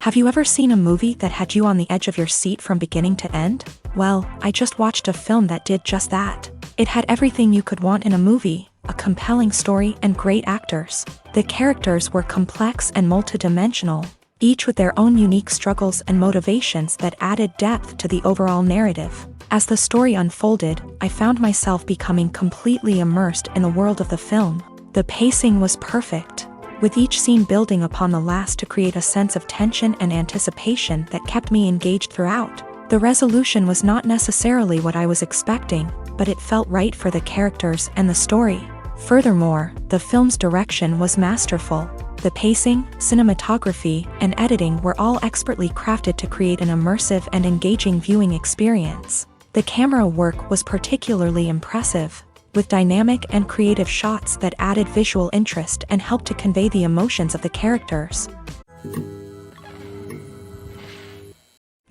Have you ever seen a movie that had you on the edge of your seat from beginning to end? Well, I just watched a film that did just that. It had everything you could want in a movie, a compelling story and great actors. The characters were complex and multidimensional, each with their own unique struggles and motivations that added depth to the overall narrative. As the story unfolded, I found myself becoming completely immersed in the world of the film. The pacing was perfect, with each scene building upon the last to create a sense of tension and anticipation that kept me engaged throughout. The resolution was not necessarily what I was expecting, but it felt right for the characters and the story. Furthermore, the film's direction was masterful. The pacing, cinematography, and editing were all expertly crafted to create an immersive and engaging viewing experience. The camera work was particularly impressive, with dynamic and creative shots that added visual interest and helped to convey the emotions of the characters.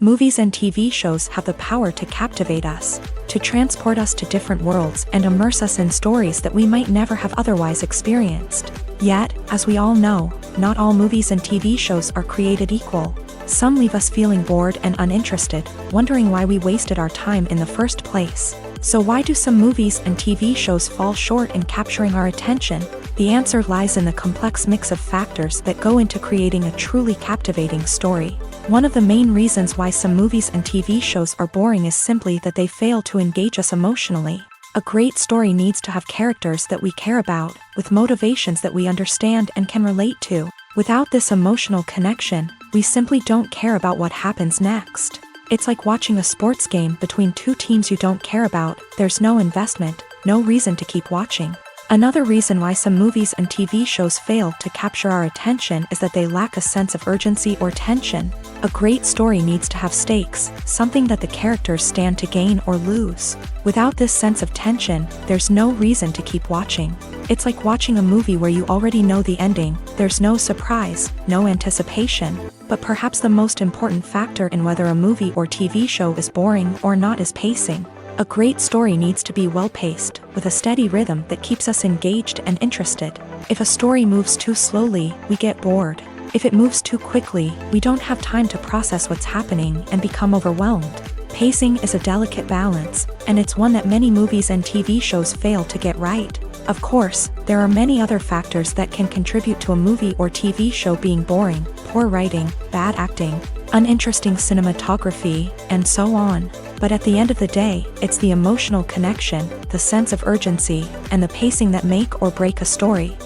Movies and TV shows have the power to captivate us, to transport us to different worlds and immerse us in stories that we might never have otherwise experienced. Yet, as we all know, not all movies and TV shows are created equal. Some leave us feeling bored and uninterested, wondering why we wasted our time in the first place. So why do some movies and TV shows fall short in capturing our attention? The answer lies in the complex mix of factors that go into creating a truly captivating story. One of the main reasons why some movies and TV shows are boring is simply that they fail to engage us emotionally. A great story needs to have characters that we care about, with motivations that we understand and can relate to. Without this emotional connection, we simply don't care about what happens next. It's like watching a sports game between two teams you don't care about. There's no investment, no reason to keep watching. Another reason why some movies and TV shows fail to capture our attention is that they lack a sense of urgency or tension. A great story needs to have stakes, something that the characters stand to gain or lose. Without this sense of tension, there's no reason to keep watching. It's like watching a movie where you already know the ending. There's no surprise, no anticipation. But perhaps the most important factor in whether a movie or TV show is boring or not is pacing. A great story needs to be well-paced, with a steady rhythm that keeps us engaged and interested. If a story moves too slowly, we get bored. If it moves too quickly, we don't have time to process what's happening and become overwhelmed. Pacing is a delicate balance, and it's one that many movies and TV shows fail to get right. Of course, there are many other factors that can contribute to a movie or TV show being boring: poor writing, bad acting, uninteresting cinematography, and so on. But at the end of the day, it's the emotional connection, the sense of urgency, and the pacing that make or break a story.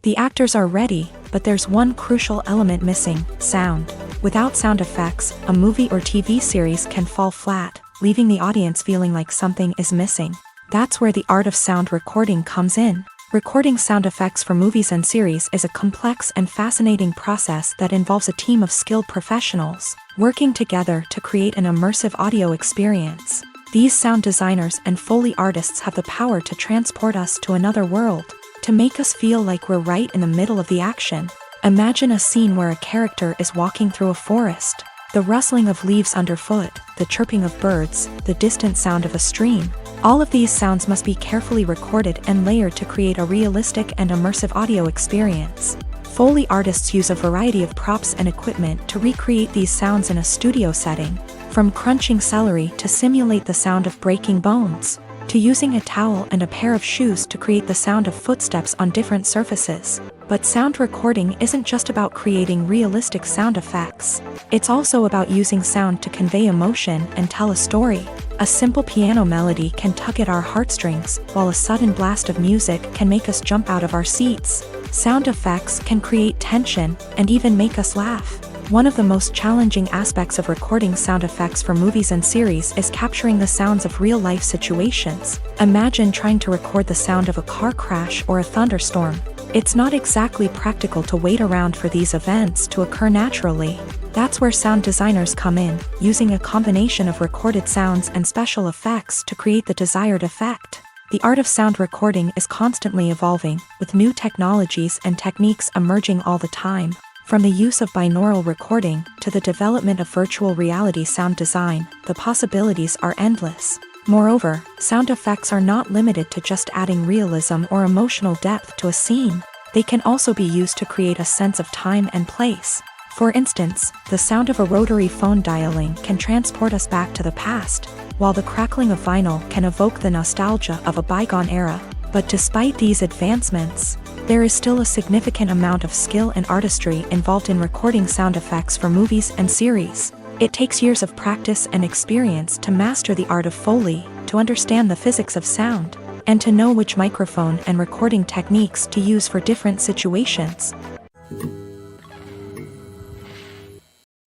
The actors are ready, but there's one crucial element missing: sound. Without sound effects, a movie or TV series can fall flat, leaving the audience feeling like something is missing. That's where the art of sound recording comes in. Recording sound effects for movies and series is a complex and fascinating process that involves a team of skilled professionals working together to create an immersive audio experience. These sound designers and Foley artists have the power to transport us to another world, to make us feel like we're right in the middle of the action. Imagine a scene where a character is walking through a forest. The rustling of leaves underfoot, the chirping of birds, the distant sound of a stream. All of these sounds must be carefully recorded and layered to create a realistic and immersive audio experience. Foley artists use a variety of props and equipment to recreate these sounds in a studio setting, from crunching celery to simulate the sound of breaking bones, to using a towel and a pair of shoes to create the sound of footsteps on different surfaces. But sound recording isn't just about creating realistic sound effects. It's also about using sound to convey emotion and tell a story. A simple piano melody can tug at our heartstrings, while a sudden blast of music can make us jump out of our seats. Sound effects can create tension and even make us laugh. One of the most challenging aspects of recording sound effects for movies and series is capturing the sounds of real-life situations. Imagine trying to record the sound of a car crash or a thunderstorm. It's not exactly practical to wait around for these events to occur naturally. That's where sound designers come in, using a combination of recorded sounds and special effects to create the desired effect. The art of sound recording is constantly evolving, with new technologies and techniques emerging all the time. From the use of binaural recording to the development of virtual reality sound design, the possibilities are endless. Moreover, sound effects are not limited to just adding realism or emotional depth to a scene. They can also be used to create a sense of time and place. For instance, the sound of a rotary phone dialing can transport us back to the past, while the crackling of vinyl can evoke the nostalgia of a bygone era. But despite these advancements, there is still a significant amount of skill and artistry involved in recording sound effects for movies and series. It takes years of practice and experience to master the art of Foley, to understand the physics of sound, and to know which microphone and recording techniques to use for different situations.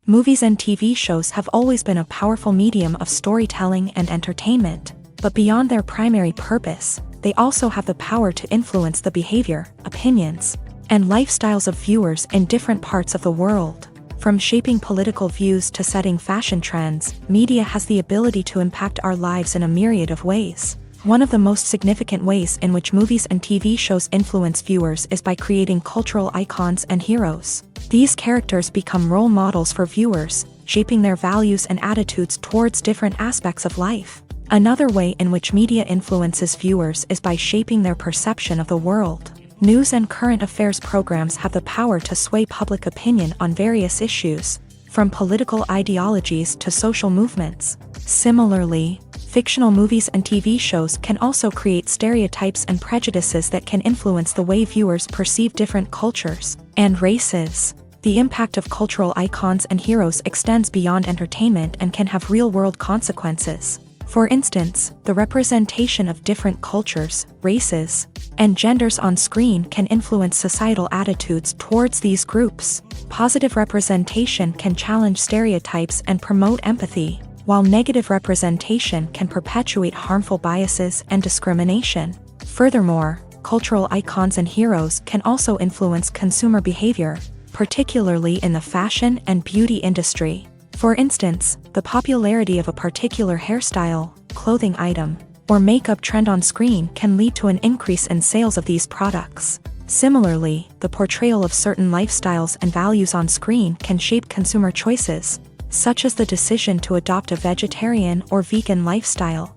Movies and TV shows have always been a powerful medium of storytelling and entertainment, but beyond their primary purpose, they also have the power to influence the behavior, opinions, and lifestyles of viewers in different parts of the world. From shaping political views to setting fashion trends, media has the ability to impact our lives in a myriad of ways. One of the most significant ways in which movies and TV shows influence viewers is by creating cultural icons and heroes. These characters become role models for viewers, shaping their values and attitudes towards different aspects of life. Another way in which media influences viewers is by shaping their perception of the world. News and current affairs programs have the power to sway public opinion on various issues, from political ideologies to social movements. Similarly, fictional movies and TV shows can also create stereotypes and prejudices that can influence the way viewers perceive different cultures and races. The impact of cultural icons and heroes extends beyond entertainment and can have real-world consequences. For instance, the representation of different cultures, races, and genders on screen can influence societal attitudes towards these groups. Positive representation can challenge stereotypes and promote empathy, while negative representation can perpetuate harmful biases and discrimination. Furthermore, cultural icons and heroes can also influence consumer behavior, particularly in the fashion and beauty industry. For instance, the popularity of a particular hairstyle, clothing item, or makeup trend on screen can lead to an increase in sales of these products. Similarly, the portrayal of certain lifestyles and values on screen can shape consumer choices, such as the decision to adopt a vegetarian or vegan lifestyle.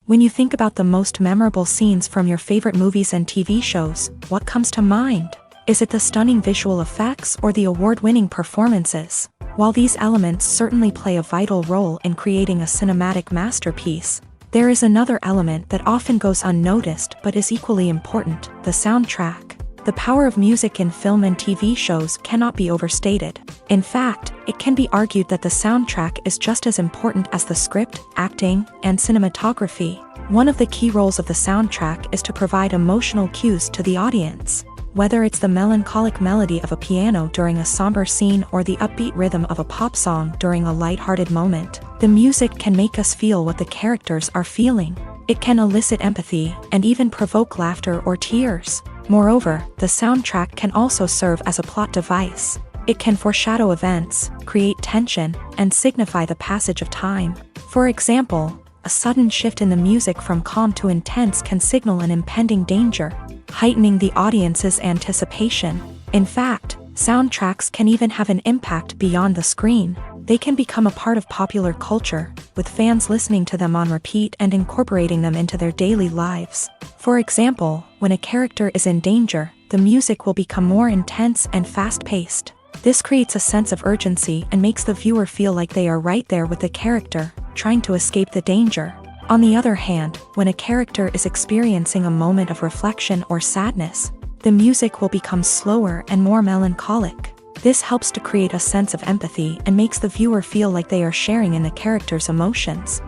When you think about the most memorable scenes from your favorite movies and TV shows, what comes to mind? Is it the stunning visual effects or the award-winning performances? While these elements certainly play a vital role in creating a cinematic masterpiece, there is another element that often goes unnoticed but is equally important: the soundtrack. The power of music in film and TV shows cannot be overstated. In fact, it can be argued that the soundtrack is just as important as the script, acting, and cinematography. One of the key roles of the soundtrack is to provide emotional cues to the audience. Whether it's the melancholic melody of a piano during a somber scene or the upbeat rhythm of a pop song during a light-hearted moment, the music can make us feel what the characters are feeling. It can elicit empathy and even provoke laughter or tears. Moreover, the soundtrack can also serve as a plot device. It can foreshadow events, create tension, and signify the passage of time. For example, a sudden shift in the music from calm to intense can signal an impending danger, heightening the audience's anticipation. In fact, soundtracks can even have an impact beyond the screen. They can become a part of popular culture, with fans listening to them on repeat and incorporating them into their daily lives. For example, when a character is in danger, the music will become more intense and fast-paced. This creates a sense of urgency and makes the viewer feel like they are right there with the character, trying to escape the danger. On the other hand, when a character is experiencing a moment of reflection or sadness, the music will become slower and more melancholic. This helps to create a sense of empathy and makes the viewer feel like they are sharing in the character's emotions.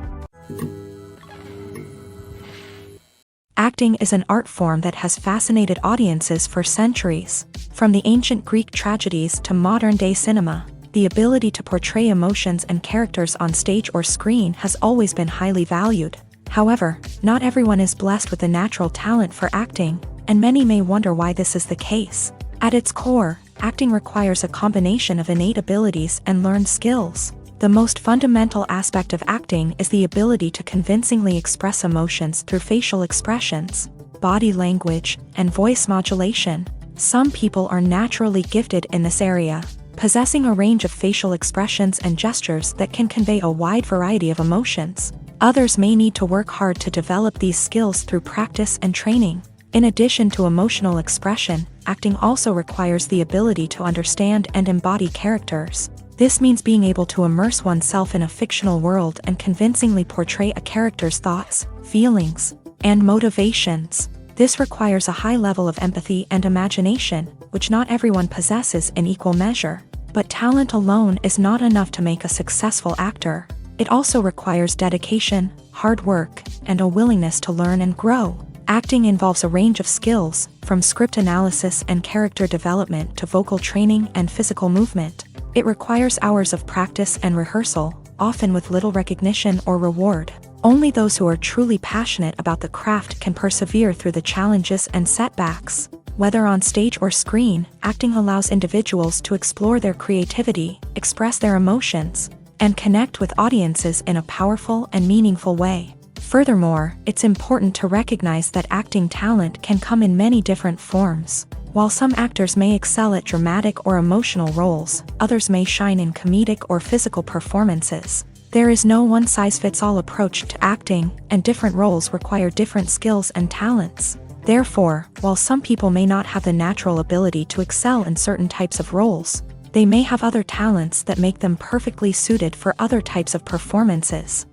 Acting is an art form that has fascinated audiences for centuries. From the ancient Greek tragedies to modern-day cinema, the ability to portray emotions and characters on stage or screen has always been highly valued. However, not everyone is blessed with the natural talent for acting, and many may wonder why this is the case. At its core, acting requires a combination of innate abilities and learned skills. The most fundamental aspect of acting is the ability to convincingly express emotions through facial expressions, body language, and voice modulation. Some people are naturally gifted in this area, possessing a range of facial expressions and gestures that can convey a wide variety of emotions. Others may need to work hard to develop these skills through practice and training. In addition to emotional expression, acting also requires the ability to understand and embody characters. This means being able to immerse oneself in a fictional world and convincingly portray a character's thoughts, feelings, and motivations. This requires a high level of empathy and imagination, which not everyone possesses in equal measure. But talent alone is not enough to make a successful actor. It also requires dedication, hard work, and a willingness to learn and grow. Acting involves a range of skills, from script analysis and character development to vocal training and physical movement. It requires hours of practice and rehearsal, often with little recognition or reward. Only those who are truly passionate about the craft can persevere through the challenges and setbacks. Whether on stage or screen, acting allows individuals to explore their creativity, express their emotions, and connect with audiences in a powerful and meaningful way. Furthermore, it's important to recognize that acting talent can come in many different forms. While some actors may excel at dramatic or emotional roles, others may shine in comedic or physical performances. There is no one-size-fits-all approach to acting, and different roles require different skills and talents. Therefore, while some people may not have the natural ability to excel in certain types of roles, they may have other talents that make them perfectly suited for other types of performances.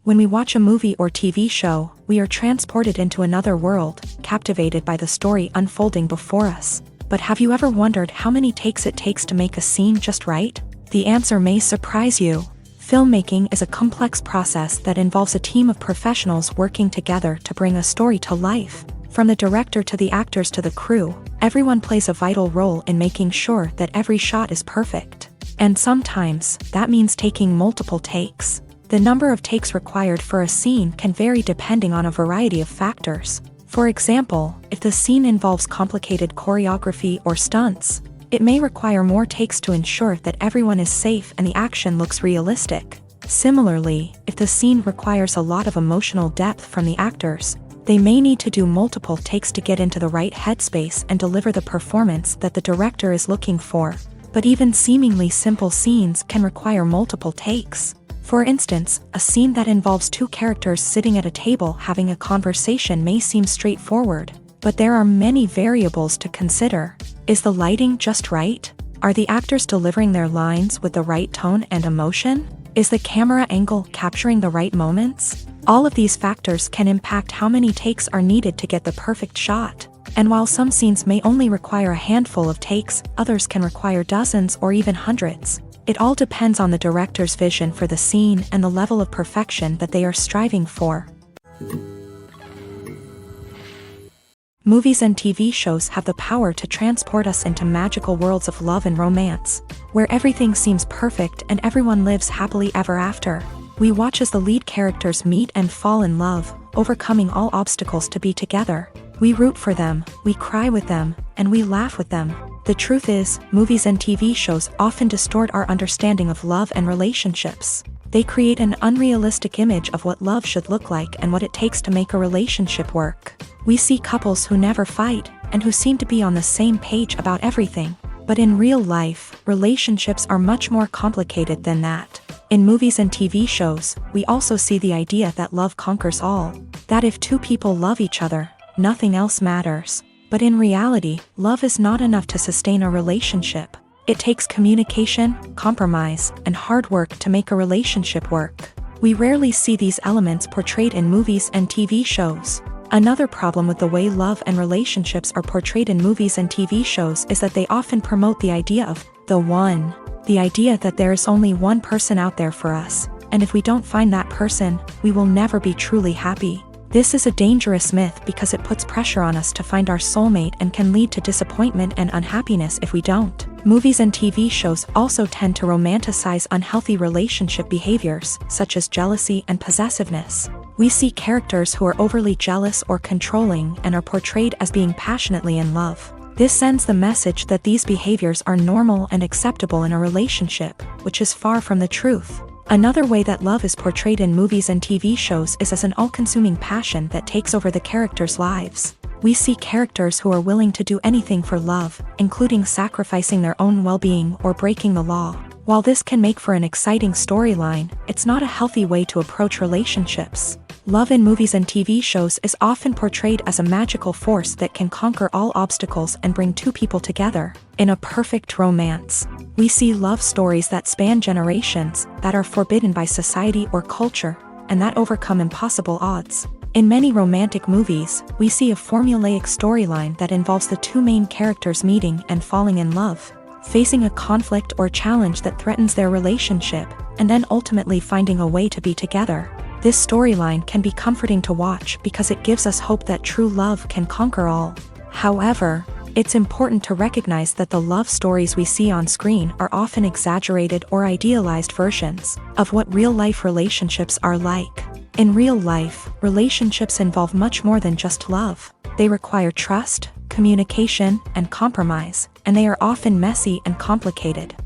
When we watch a movie or TV show, we are transported into another world, captivated by the story unfolding before us. But have you ever wondered how many takes it takes to make a scene just right? The answer may surprise you. Filmmaking is a complex process that involves a team of professionals working together to bring a story to life. From the director to the actors to the crew, everyone plays a vital role in making sure that every shot is perfect. And sometimes, that means taking multiple takes. The number of takes required for a scene can vary depending on a variety of factors. For example, if the scene involves complicated choreography or stunts, it may require more takes to ensure that everyone is safe and the action looks realistic. Similarly, if the scene requires a lot of emotional depth from the actors, they may need to do multiple takes to get into the right headspace and deliver the performance that the director is looking for. But even seemingly simple scenes can require multiple takes. For instance, a scene that involves two characters sitting at a table having a conversation may seem straightforward, but there are many variables to consider. Is the lighting just right? Are the actors delivering their lines with the right tone and emotion? Is the camera angle capturing the right moments? All of these factors can impact how many takes are needed to get the perfect shot. And while some scenes may only require a handful of takes, others can require dozens or even hundreds. It all depends on the director's vision for the scene and the level of perfection that they are striving for. Movies and TV shows have the power to transport us into magical worlds of love and romance, where everything seems perfect and everyone lives happily ever after. We watch as the lead characters meet and fall in love, overcoming all obstacles to be together. We root for them, we cry with them, and we laugh with them. The truth is, movies and TV shows often distort our understanding of love and relationships. They create an unrealistic image of what love should look like and what it takes to make a relationship work. We see couples who never fight, and who seem to be on the same page about everything. But in real life, relationships are much more complicated than that. In movies and TV shows, we also see the idea that love conquers all. That if two people love each other, nothing else matters. But in reality, love is not enough to sustain a relationship. It takes communication, compromise, and hard work to make a relationship work. We rarely see these elements portrayed in movies and TV shows. Another problem with the way love and relationships are portrayed in movies and TV shows is that they often promote the idea of the one. The idea that there is only one person out there for us, and if we don't find that person, we will never be truly happy. This is a dangerous myth because it puts pressure on us to find our soulmate and can lead to disappointment and unhappiness if we don't. Movies and TV shows also tend to romanticize unhealthy relationship behaviors, such as jealousy and possessiveness. We see characters who are overly jealous or controlling and are portrayed as being passionately in love. This sends the message that these behaviors are normal and acceptable in a relationship, which is far from the truth. Another way that love is portrayed in movies and TV shows is as an all-consuming passion that takes over the characters' lives. We see characters who are willing to do anything for love, including sacrificing their own well-being or breaking the law. While this can make for an exciting storyline, it's not a healthy way to approach relationships. Love in movies and TV shows is often portrayed as a magical force that can conquer all obstacles and bring two people together. In a perfect romance, we see love stories that span generations, that are forbidden by society or culture, and that overcome impossible odds. In many romantic movies, we see a formulaic storyline that involves the two main characters meeting and falling in love, facing a conflict or challenge that threatens their relationship, and then ultimately finding a way to be together. This storyline can be comforting to watch because it gives us hope that true love can conquer all. However, it's important to recognize that the love stories we see on screen are often exaggerated or idealized versions of what real-life relationships are like. In real life, relationships involve much more than just love. They require trust, communication, and compromise, and they are often messy and complicated.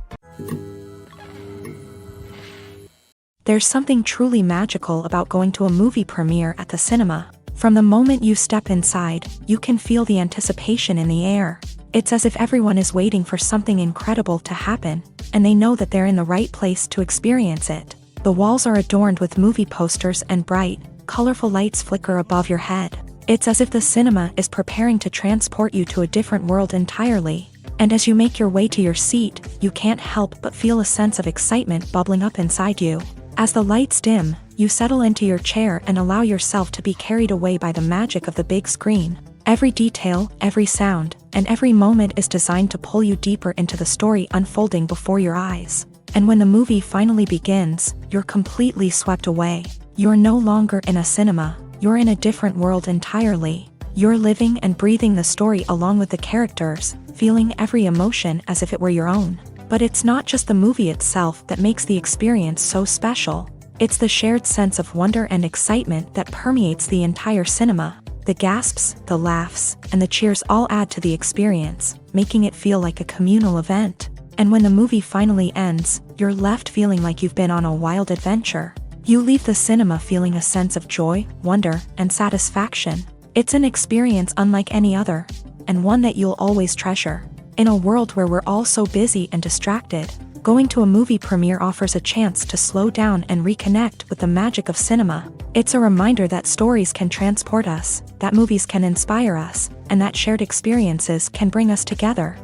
There's something truly magical about going to a movie premiere at the cinema. From the moment you step inside, you can feel the anticipation in the air. It's as if everyone is waiting for something incredible to happen, and they know that they're in the right place to experience it. The walls are adorned with movie posters and bright, colorful lights flicker above your head. It's as if the cinema is preparing to transport you to a different world entirely. And as you make your way to your seat, you can't help but feel a sense of excitement bubbling up inside you. As the lights dim, you settle into your chair and allow yourself to be carried away by the magic of the big screen. Every detail, every sound, and every moment is designed to pull you deeper into the story unfolding before your eyes. And when the movie finally begins, you're completely swept away. You're no longer in a cinema, you're in a different world entirely. You're living and breathing the story along with the characters, feeling every emotion as if it were your own. But it's not just the movie itself that makes the experience so special. It's the shared sense of wonder and excitement that permeates the entire cinema. The gasps, the laughs, and the cheers all add to the experience, making it feel like a communal event. And when the movie finally ends, you're left feeling like you've been on a wild adventure. You leave the cinema feeling a sense of joy, wonder, and satisfaction. It's an experience unlike any other, and one that you'll always treasure. In a world where we're all so busy and distracted, going to a movie premiere offers a chance to slow down and reconnect with the magic of cinema. It's a reminder that stories can transport us, that movies can inspire us, and that shared experiences can bring us together.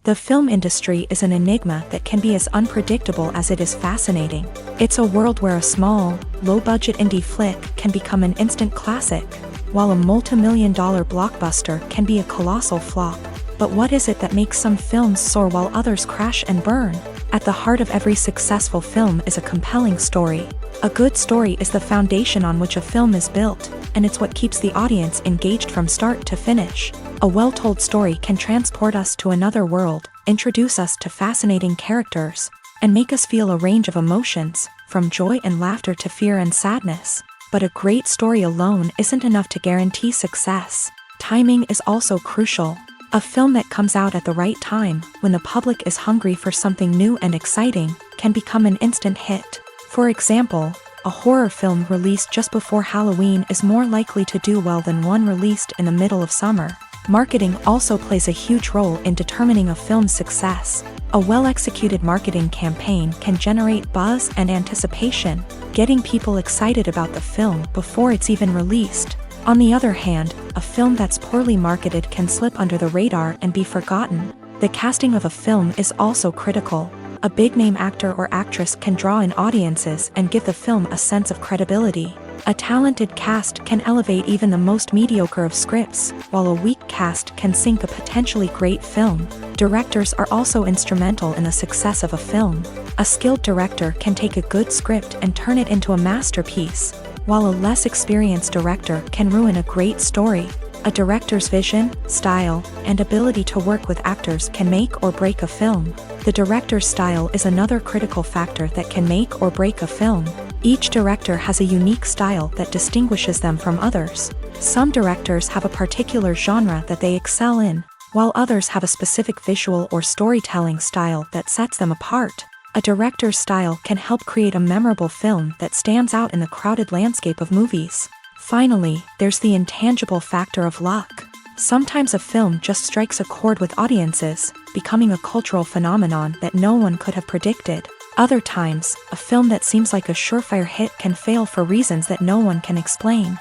The film industry is an enigma that can be as unpredictable as it is fascinating. It's a world where a small, low-budget indie flick can become an instant classic, while a multi-million-dollar blockbuster can be a colossal flop. But what is it that makes some films soar while others crash and burn? At the heart of every successful film is a compelling story. A good story is the foundation on which a film is built, and it's what keeps the audience engaged from start to finish. A well-told story can transport us to another world, introduce us to fascinating characters, and make us feel a range of emotions, from joy and laughter to fear and sadness. But a great story alone isn't enough to guarantee success. Timing is also crucial. A film that comes out at the right time, when the public is hungry for something new and exciting, can become an instant hit. For example, a horror film released just before Halloween is more likely to do well than one released in the middle of summer. Marketing also plays a huge role in determining a film's success. A well-executed marketing campaign can generate buzz and anticipation, getting people excited about the film before it's even released. On the other hand, a film that's poorly marketed can slip under the radar and be forgotten. The casting of a film is also critical. A big-name actor or actress can draw in audiences and give the film a sense of credibility. A talented cast can elevate even the most mediocre of scripts, while a weak cast can sink a potentially great film. Directors are also instrumental in the success of a film. A skilled director can take a good script and turn it into a masterpiece, while a less experienced director can ruin a great story. A director's vision, style, and ability to work with actors can make or break a film. The director's style is another critical factor that can make or break a film. Each director has a unique style that distinguishes them from others. Some directors have a particular genre that they excel in, while others have a specific visual or storytelling style that sets them apart. A director's style can help create a memorable film that stands out in the crowded landscape of movies. Finally, there's the intangible factor of luck. Sometimes a film just strikes a chord with audiences, becoming a cultural phenomenon that no one could have predicted. Other times, a film that seems like a surefire hit can fail for reasons that no one can explain.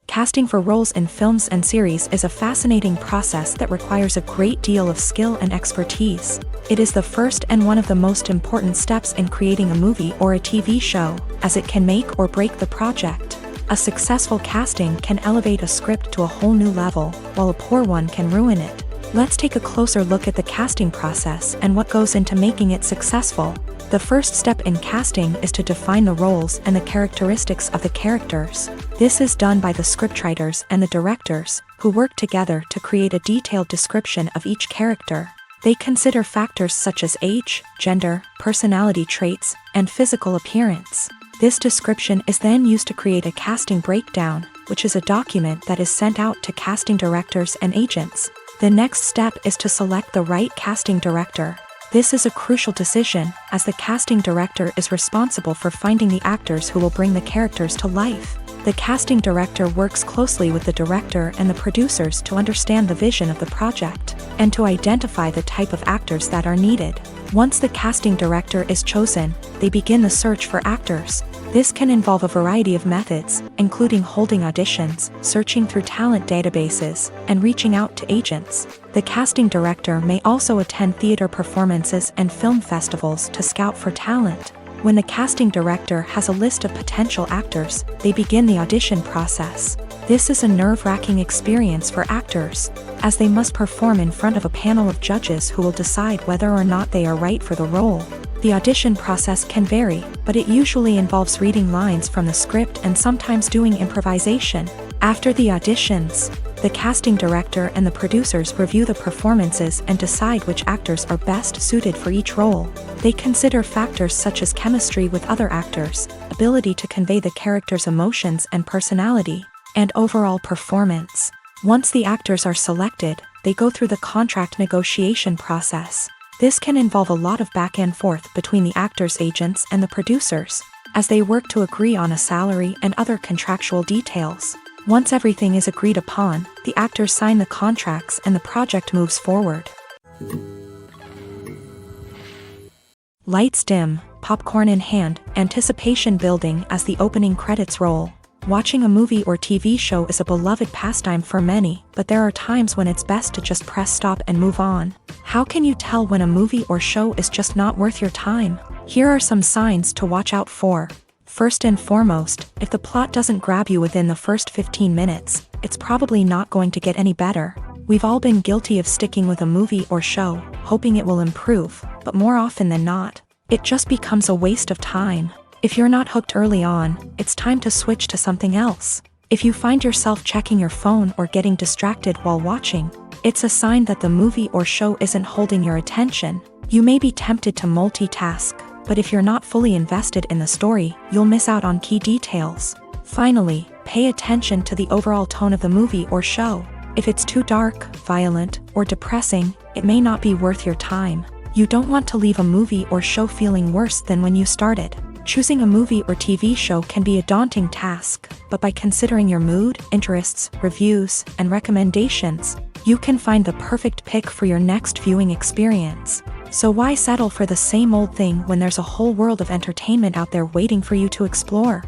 Casting for roles in films and series is a fascinating process that requires a great deal of skill and expertise. It is the first and one of the most important steps in creating a movie or a TV show, as it can make or break the project. A successful casting can elevate a script to a whole new level, while a poor one can ruin it. Let's take a closer look at the casting process and what goes into making it successful. The first step in casting is to define the roles and the characteristics of the characters. This is done by the scriptwriters and the directors, who work together to create a detailed description of each character. They consider factors such as age, gender, personality traits, and physical appearance. This description is then used to create a casting breakdown, which is a document that is sent out to casting directors and agents. The next step is to select the right casting director. This is a crucial decision, as the casting director is responsible for finding the actors who will bring the characters to life. The casting director works closely with the director and the producers to understand the vision of the project, and to identify the type of actors that are needed. Once the casting director is chosen, they begin the search for actors. This can involve a variety of methods, including holding auditions, searching through talent databases, and reaching out to agents. The casting director may also attend theater performances and film festivals to scout for talent. When the casting director has a list of potential actors, they begin the audition process. This is a nerve-wracking experience for actors, as they must perform in front of a panel of judges who will decide whether or not they are right for the role. The audition process can vary, but it usually involves reading lines from the script and sometimes doing improvisation. After the auditions, the casting director and the producers review the performances and decide which actors are best suited for each role. They consider factors such as chemistry with other actors, ability to convey the character's emotions and personality, and overall performance. Once the actors are selected, they go through the contract negotiation process. This can involve a lot of back and forth between the actors' agents and the producers, as they work to agree on a salary and other contractual details. Once everything is agreed upon, the actors sign the contracts and the project moves forward. Lights dim, popcorn in hand, anticipation building as the opening credits roll. Watching a movie or TV show is a beloved pastime for many, but there are times when it's best to just press stop and move on. How can you tell when a movie or show is just not worth your time? Here are some signs to watch out for. First and foremost, if the plot doesn't grab you within the first 15 minutes, it's probably not going to get any better. We've all been guilty of sticking with a movie or show, hoping it will improve, but more often than not, it just becomes a waste of time. If you're not hooked early on, it's time to switch to something else. If you find yourself checking your phone or getting distracted while watching, it's a sign that the movie or show isn't holding your attention. You may be tempted to multitask, but if you're not fully invested in the story, you'll miss out on key details. Finally, pay attention to the overall tone of the movie or show. If it's too dark, violent, or depressing, it may not be worth your time. You don't want to leave a movie or show feeling worse than when you started. Choosing a movie or TV show can be a daunting task, but by considering your mood, interests, reviews, and recommendations, you can find the perfect pick for your next viewing experience. So why settle for the same old thing when there's a whole world of entertainment out there waiting for you to explore?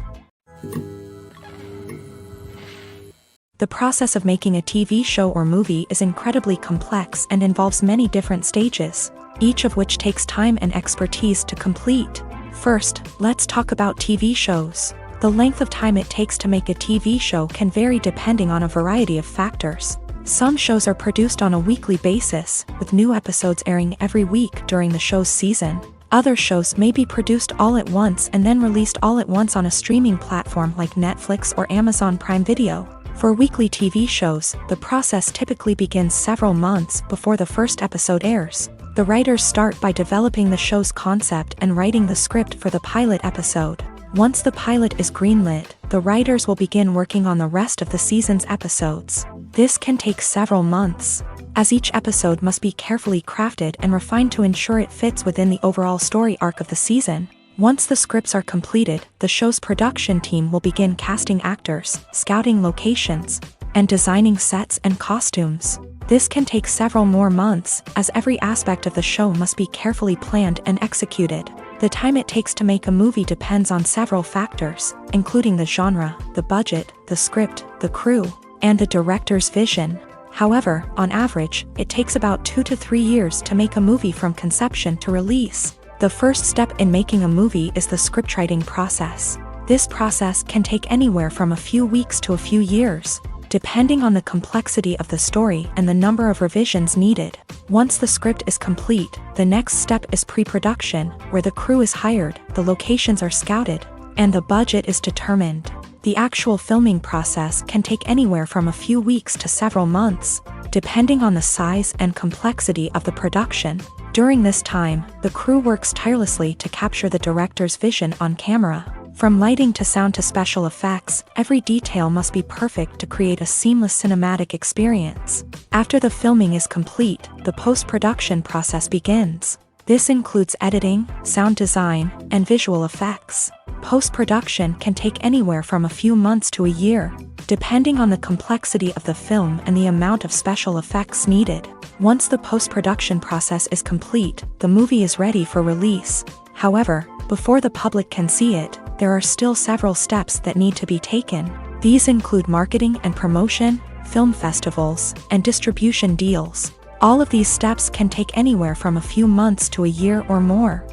The process of making a TV show or movie is incredibly complex and involves many different stages, each of which takes time and expertise to complete. First, let's talk about TV shows. The length of time it takes to make a TV show can vary depending on a variety of factors. Some shows are produced on a weekly basis, with new episodes airing every week during the show's season. Other shows may be produced all at once and then released all at once on a streaming platform like Netflix or Amazon Prime Video. For weekly TV shows, the process typically begins several months before the first episode airs. The writers start by developing the show's concept and writing the script for the pilot episode. Once the pilot is greenlit, the writers will begin working on the rest of the season's episodes. This can take several months, as each episode must be carefully crafted and refined to ensure it fits within the overall story arc of the season. Once the scripts are completed, the show's production team will begin casting actors, scouting locations, and designing sets and costumes. This can take several more months, as every aspect of the show must be carefully planned and executed. The time it takes to make a movie depends on several factors, including the genre, the budget, the script, the crew, and the director's vision. However, on average, it takes about 2 to 3 years to make a movie from conception to release. The first step in making a movie is the scriptwriting process. This process can take anywhere from a few weeks to a few years, depending on the complexity of the story and the number of revisions needed. Once the script is complete, the next step is pre-production, where the crew is hired, the locations are scouted, and the budget is determined. The actual filming process can take anywhere from a few weeks to several months, depending on the size and complexity of the production. During this time, the crew works tirelessly to capture the director's vision on camera. From lighting to sound to special effects, every detail must be perfect to create a seamless cinematic experience. After the filming is complete, the post-production process begins. This includes editing, sound design, and visual effects. Post-production can take anywhere from a few months to a year, depending on the complexity of the film and the amount of special effects needed. Once the post-production process is complete, the movie is ready for release. However, before the public can see it, there are still several steps that need to be taken. These include marketing and promotion, film festivals, and distribution deals. All of these steps can take anywhere from a few months to a year or more.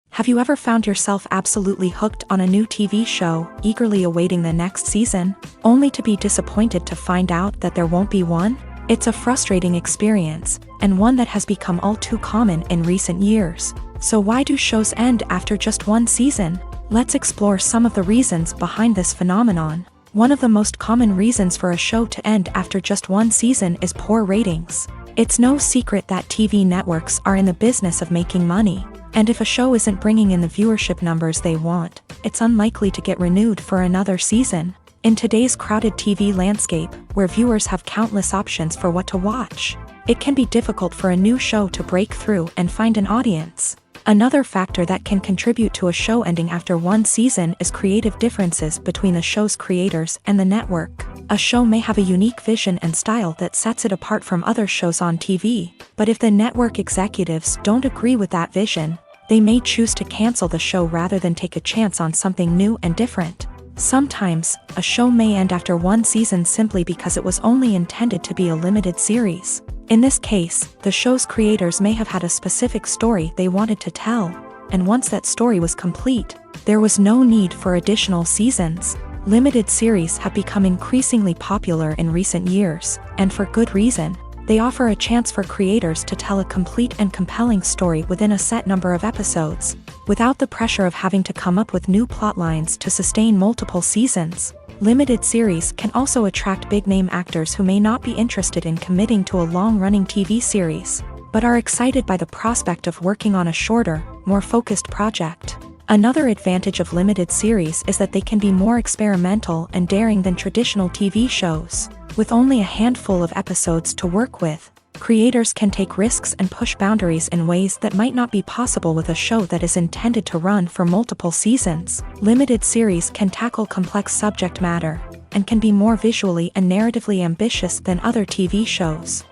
Have you ever found yourself absolutely hooked on a new TV show, eagerly awaiting the next season, only to be disappointed to find out that there won't be one? It's a frustrating experience, and one that has become all too common in recent years. So why do shows end after just one season? Let's explore some of the reasons behind this phenomenon. One of the most common reasons for a show to end after just one season is poor ratings. It's no secret that TV networks are in the business of making money. And if a show isn't bringing in the viewership numbers they want, it's unlikely to get renewed for another season. In today's crowded TV landscape, where viewers have countless options for what to watch, it can be difficult for a new show to break through and find an audience. Another factor that can contribute to a show ending after one season is creative differences between the show's creators and the network. A show may have a unique vision and style that sets it apart from other shows on TV, but if the network executives don't agree with that vision, they may choose to cancel the show rather than take a chance on something new and different. Sometimes, a show may end after one season simply because it was only intended to be a limited series. In this case, the show's creators may have had a specific story they wanted to tell, and once that story was complete, there was no need for additional seasons. Limited series have become increasingly popular in recent years, and for good reason. They offer a chance for creators to tell a complete and compelling story within a set number of episodes, without the pressure of having to come up with new plotlines to sustain multiple seasons. Limited series can also attract big-name actors who may not be interested in committing to a long-running TV series, but are excited by the prospect of working on a shorter, more focused project. Another advantage of limited series is that they can be more experimental and daring than traditional TV shows. With only a handful of episodes to work with, creators can take risks and push boundaries in ways that might not be possible with a show that is intended to run for multiple seasons. Limited series can tackle complex subject matter, and can be more visually and narratively ambitious than other TV shows.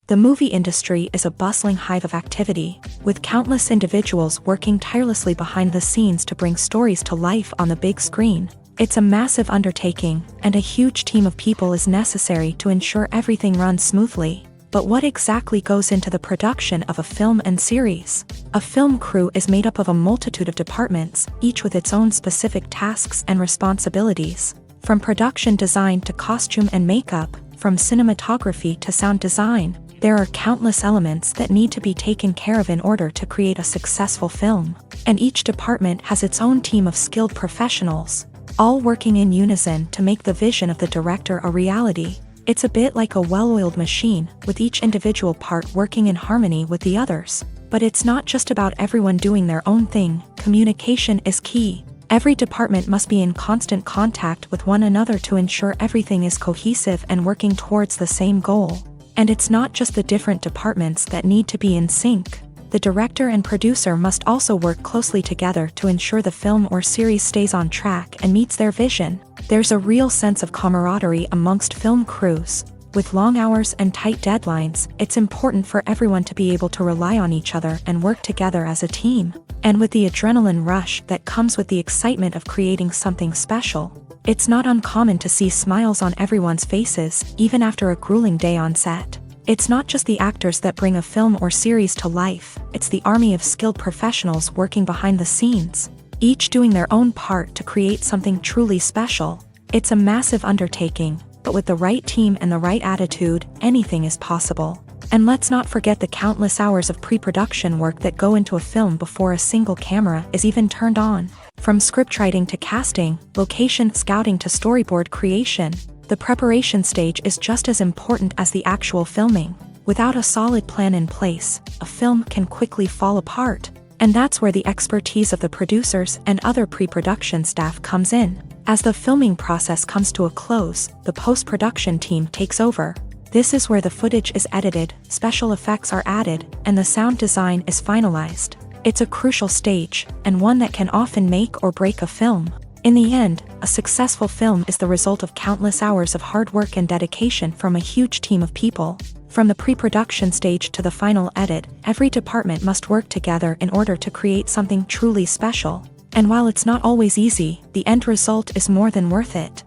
The movie industry is a bustling hive of activity, with countless individuals working tirelessly behind the scenes to bring stories to life on the big screen. It's a massive undertaking, and a huge team of people is necessary to ensure everything runs smoothly. But what exactly goes into the production of a film and series? A film crew is made up of a multitude of departments, each with its own specific tasks and responsibilities. From production design to costume and makeup, from cinematography to sound design, there are countless elements that need to be taken care of in order to create a successful film. And each department has its own team of skilled professionals, all working in unison to make the vision of the director a reality. It's a bit like a well-oiled machine, with each individual part working in harmony with the others. But it's not just about everyone doing their own thing. Communication is key. Every department must be in constant contact with one another to ensure everything is cohesive and working towards the same goal. And it's not just the different departments that need to be in sync. The director and producer must also work closely together to ensure the film or series stays on track and meets their vision. There's a real sense of camaraderie amongst film crews. With long hours and tight deadlines, it's important for everyone to be able to rely on each other and work together as a team. And with the adrenaline rush that comes with the excitement of creating something special, it's not uncommon to see smiles on everyone's faces, even after a grueling day on set. It's not just the actors that bring a film or series to life, it's the army of skilled professionals working behind the scenes, each doing their own part to create something truly special. It's a massive undertaking, but with the right team and the right attitude, anything is possible. And let's not forget the countless hours of pre-production work that go into a film before a single camera is even turned on. From scriptwriting to casting, location scouting to storyboard creation, the preparation stage is just as important as the actual filming. Without a solid plan in place, a film can quickly fall apart. And that's where the expertise of the producers and other pre-production staff comes in. As the filming process comes to a close, the post-production team takes over. This is where the footage is edited, special effects are added, and the sound design is finalized. It's a crucial stage, and one that can often make or break a film. In the end, a successful film is the result of countless hours of hard work and dedication from a huge team of people. From the pre-production stage to the final edit, every department must work together in order to create something truly special. And while it's not always easy, the end result is more than worth it.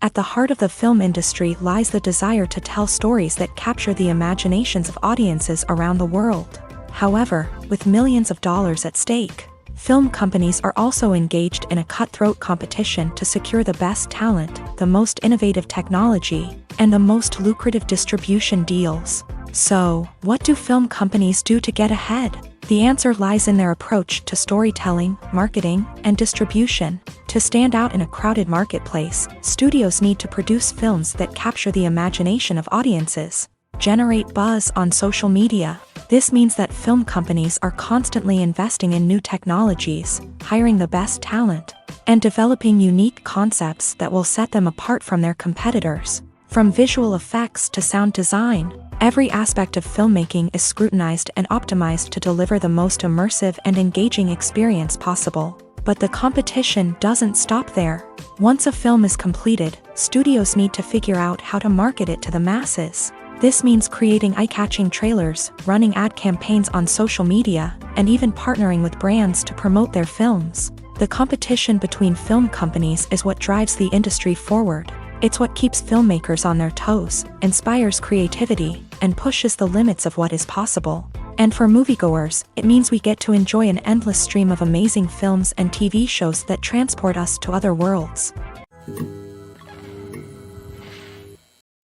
At the heart of the film industry lies the desire to tell stories that capture the imaginations of audiences around the world. However, with millions of dollars at stake, film companies are also engaged in a cutthroat competition to secure the best talent, the most innovative technology, and the most lucrative distribution deals. So, what do film companies do to get ahead? The answer lies in their approach to storytelling, marketing, and distribution. To stand out in a crowded marketplace, studios need to produce films that capture the imagination of audiences, generate buzz on social media. This means that film companies are constantly investing in new technologies, hiring the best talent, and developing unique concepts that will set them apart from their competitors. From visual effects to sound design, every aspect of filmmaking is scrutinized and optimized to deliver the most immersive and engaging experience possible. But the competition doesn't stop there. Once a film is completed, studios need to figure out how to market it to the masses. This means creating eye-catching trailers, running ad campaigns on social media, and even partnering with brands to promote their films. The competition between film companies is what drives the industry forward. It's what keeps filmmakers on their toes, inspires creativity, and pushes the limits of what is possible. And for moviegoers, it means we get to enjoy an endless stream of amazing films and TV shows that transport us to other worlds.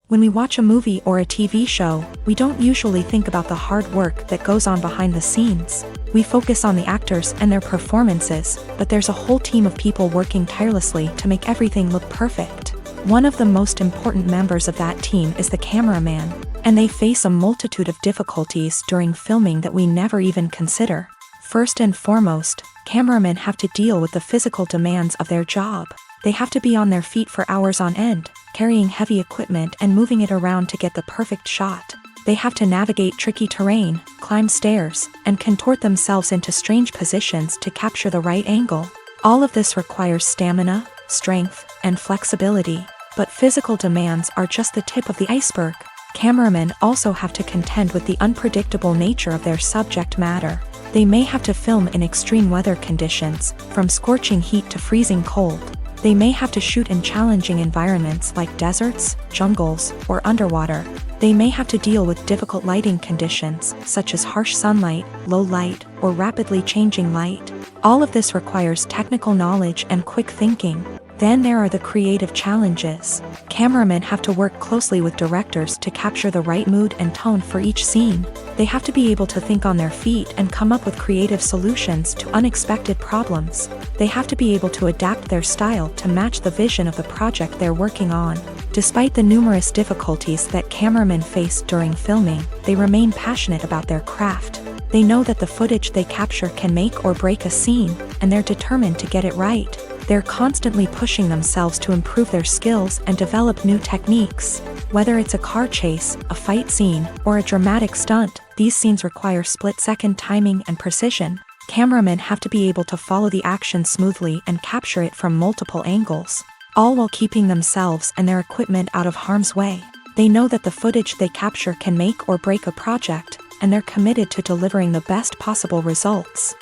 When we watch a movie or a TV show, we don't usually think about the hard work that goes on behind the scenes. We focus on the actors and their performances, but there's a whole team of people working tirelessly to make everything look perfect. One of the most important members of that team is the cameraman, and they face a multitude of difficulties during filming that we never even consider. First and foremost, cameramen have to deal with the physical demands of their job. They have to be on their feet for hours on end, carrying heavy equipment and moving it around to get the perfect shot. They have to navigate tricky terrain, climb stairs, and contort themselves into strange positions to capture the right angle. All of this requires stamina, strength, and flexibility. But physical demands are just the tip of the iceberg. Cameramen also have to contend with the unpredictable nature of their subject matter. They may have to film in extreme weather conditions, from scorching heat to freezing cold. They may have to shoot in challenging environments like deserts, jungles, or underwater. They may have to deal with difficult lighting conditions, such as harsh sunlight, low light, or rapidly changing light. All of this requires technical knowledge and quick thinking. Then there are the creative challenges. Cameramen have to work closely with directors to capture the right mood and tone for each scene. They have to be able to think on their feet and come up with creative solutions to unexpected problems. They have to be able to adapt their style to match the vision of the project they're working on. Despite the numerous difficulties that cameramen face during filming, they remain passionate about their craft. They know that the footage they capture can make or break a scene, and they're determined to get it right. They're constantly pushing themselves to improve their skills and develop new techniques. Whether it's a car chase, a fight scene, or a dramatic stunt, these scenes require split-second timing and precision. Cameramen have to be able to follow the action smoothly and capture it from multiple angles, all while keeping themselves and their equipment out of harm's way. They know that the footage they capture can make or break a project, and they're committed to delivering the best possible results.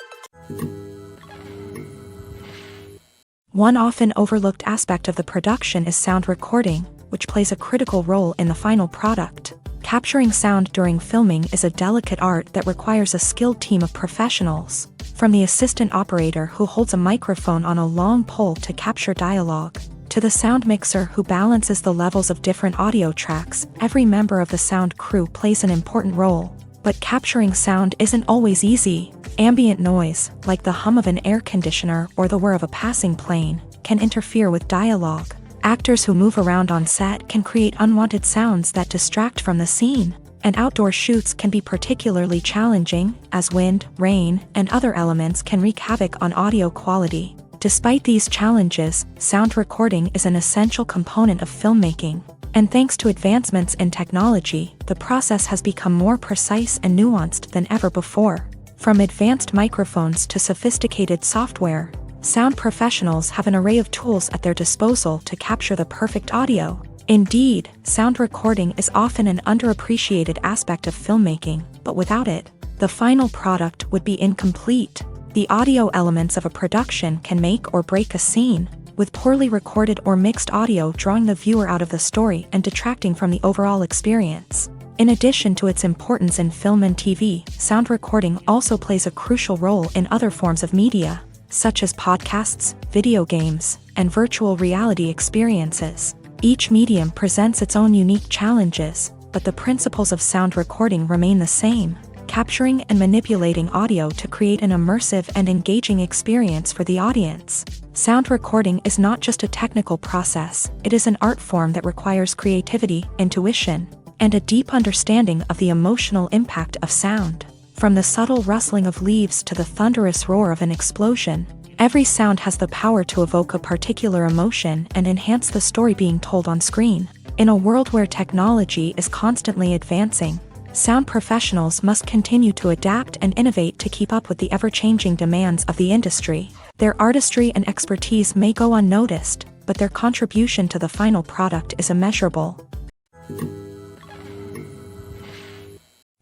One often overlooked aspect of the production is sound recording, which plays a critical role in the final product. Capturing sound during filming is a delicate art that requires a skilled team of professionals. From the assistant operator who holds a microphone on a long pole to capture dialogue, to the sound mixer who balances the levels of different audio tracks, every member of the sound crew plays an important role. But capturing sound isn't always easy. Ambient noise, like the hum of an air conditioner or the whir of a passing plane, can interfere with dialogue. Actors who move around on set can create unwanted sounds that distract from the scene. And outdoor shoots can be particularly challenging, as wind, rain, and other elements can wreak havoc on audio quality. Despite these challenges, sound recording is an essential component of filmmaking. And thanks to advancements in technology, the process has become more precise and nuanced than ever before. From advanced microphones to sophisticated software, sound professionals have an array of tools at their disposal to capture the perfect audio. Indeed, sound recording is often an underappreciated aspect of filmmaking, but without it, the final product would be incomplete. The audio elements of a production can make or break a scene, with poorly recorded or mixed audio drawing the viewer out of the story and detracting from the overall experience. In addition to its importance in film and TV, sound recording also plays a crucial role in other forms of media, such as podcasts, video games, and virtual reality experiences. Each medium presents its own unique challenges, but the principles of sound recording remain the same, capturing and manipulating audio to create an immersive and engaging experience for the audience. Sound recording is not just a technical process, it is an art form that requires creativity, intuition, and a deep understanding of the emotional impact of sound. From the subtle rustling of leaves to the thunderous roar of an explosion, every sound has the power to evoke a particular emotion and enhance the story being told on screen. In a world where technology is constantly advancing, sound professionals must continue to adapt and innovate to keep up with the ever-changing demands of the industry. Their artistry and expertise may go unnoticed, but their contribution to the final product is immeasurable.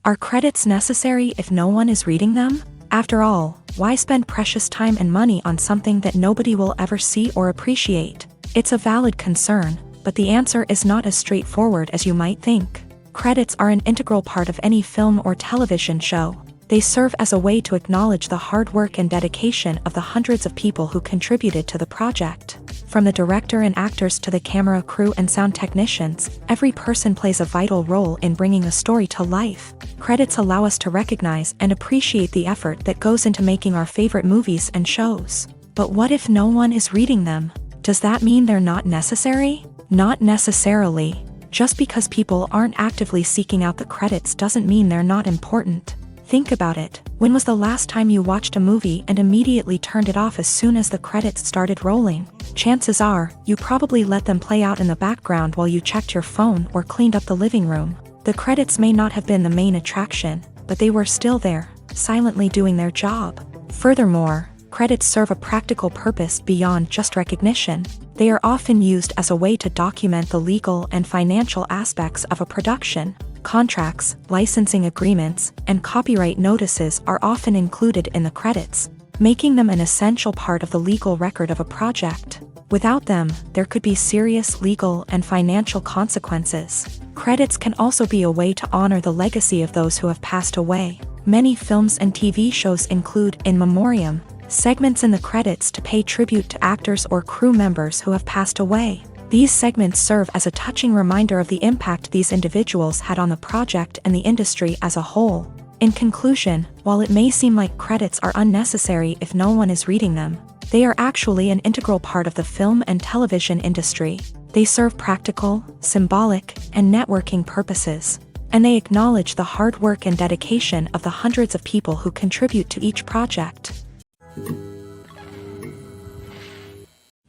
Are credits necessary if no one is reading them? After all, why spend precious time and money on something that nobody will ever see or appreciate? It's a valid concern, but the answer is not as straightforward as you might think. Credits are an integral part of any film or television show. They serve as a way to acknowledge the hard work and dedication of the hundreds of people who contributed to the project. From the director and actors to the camera crew and sound technicians, every person plays a vital role in bringing a story to life. Credits allow us to recognize and appreciate the effort that goes into making our favorite movies and shows. But what if no one is reading them? Does that mean they're not necessary? Not necessarily. Just because people aren't actively seeking out the credits doesn't mean they're not important. Think about it. When was the last time you watched a movie and immediately turned it off as soon as the credits started rolling? Chances are, you probably let them play out in the background while you checked your phone or cleaned up the living room. The credits may not have been the main attraction, but they were still there, silently doing their job. Furthermore, credits serve a practical purpose beyond just recognition. They are often used as a way to document the legal and financial aspects of a production. Contracts, licensing agreements, and copyright notices are often included in the credits, making them an essential part of the legal record of a project. Without them, there could be serious legal and financial consequences. Credits can also be a way to honor the legacy of those who have passed away. Many films and TV shows include in memoriam segments in the credits to pay tribute to actors or crew members who have passed away. These segments serve as a touching reminder of the impact these individuals had on the project and the industry as a whole. In conclusion, while it may seem like credits are unnecessary if no one is reading them, they are actually an integral part of the film and television industry. They serve practical, symbolic, and networking purposes, and they acknowledge the hard work and dedication of the hundreds of people who contribute to each project.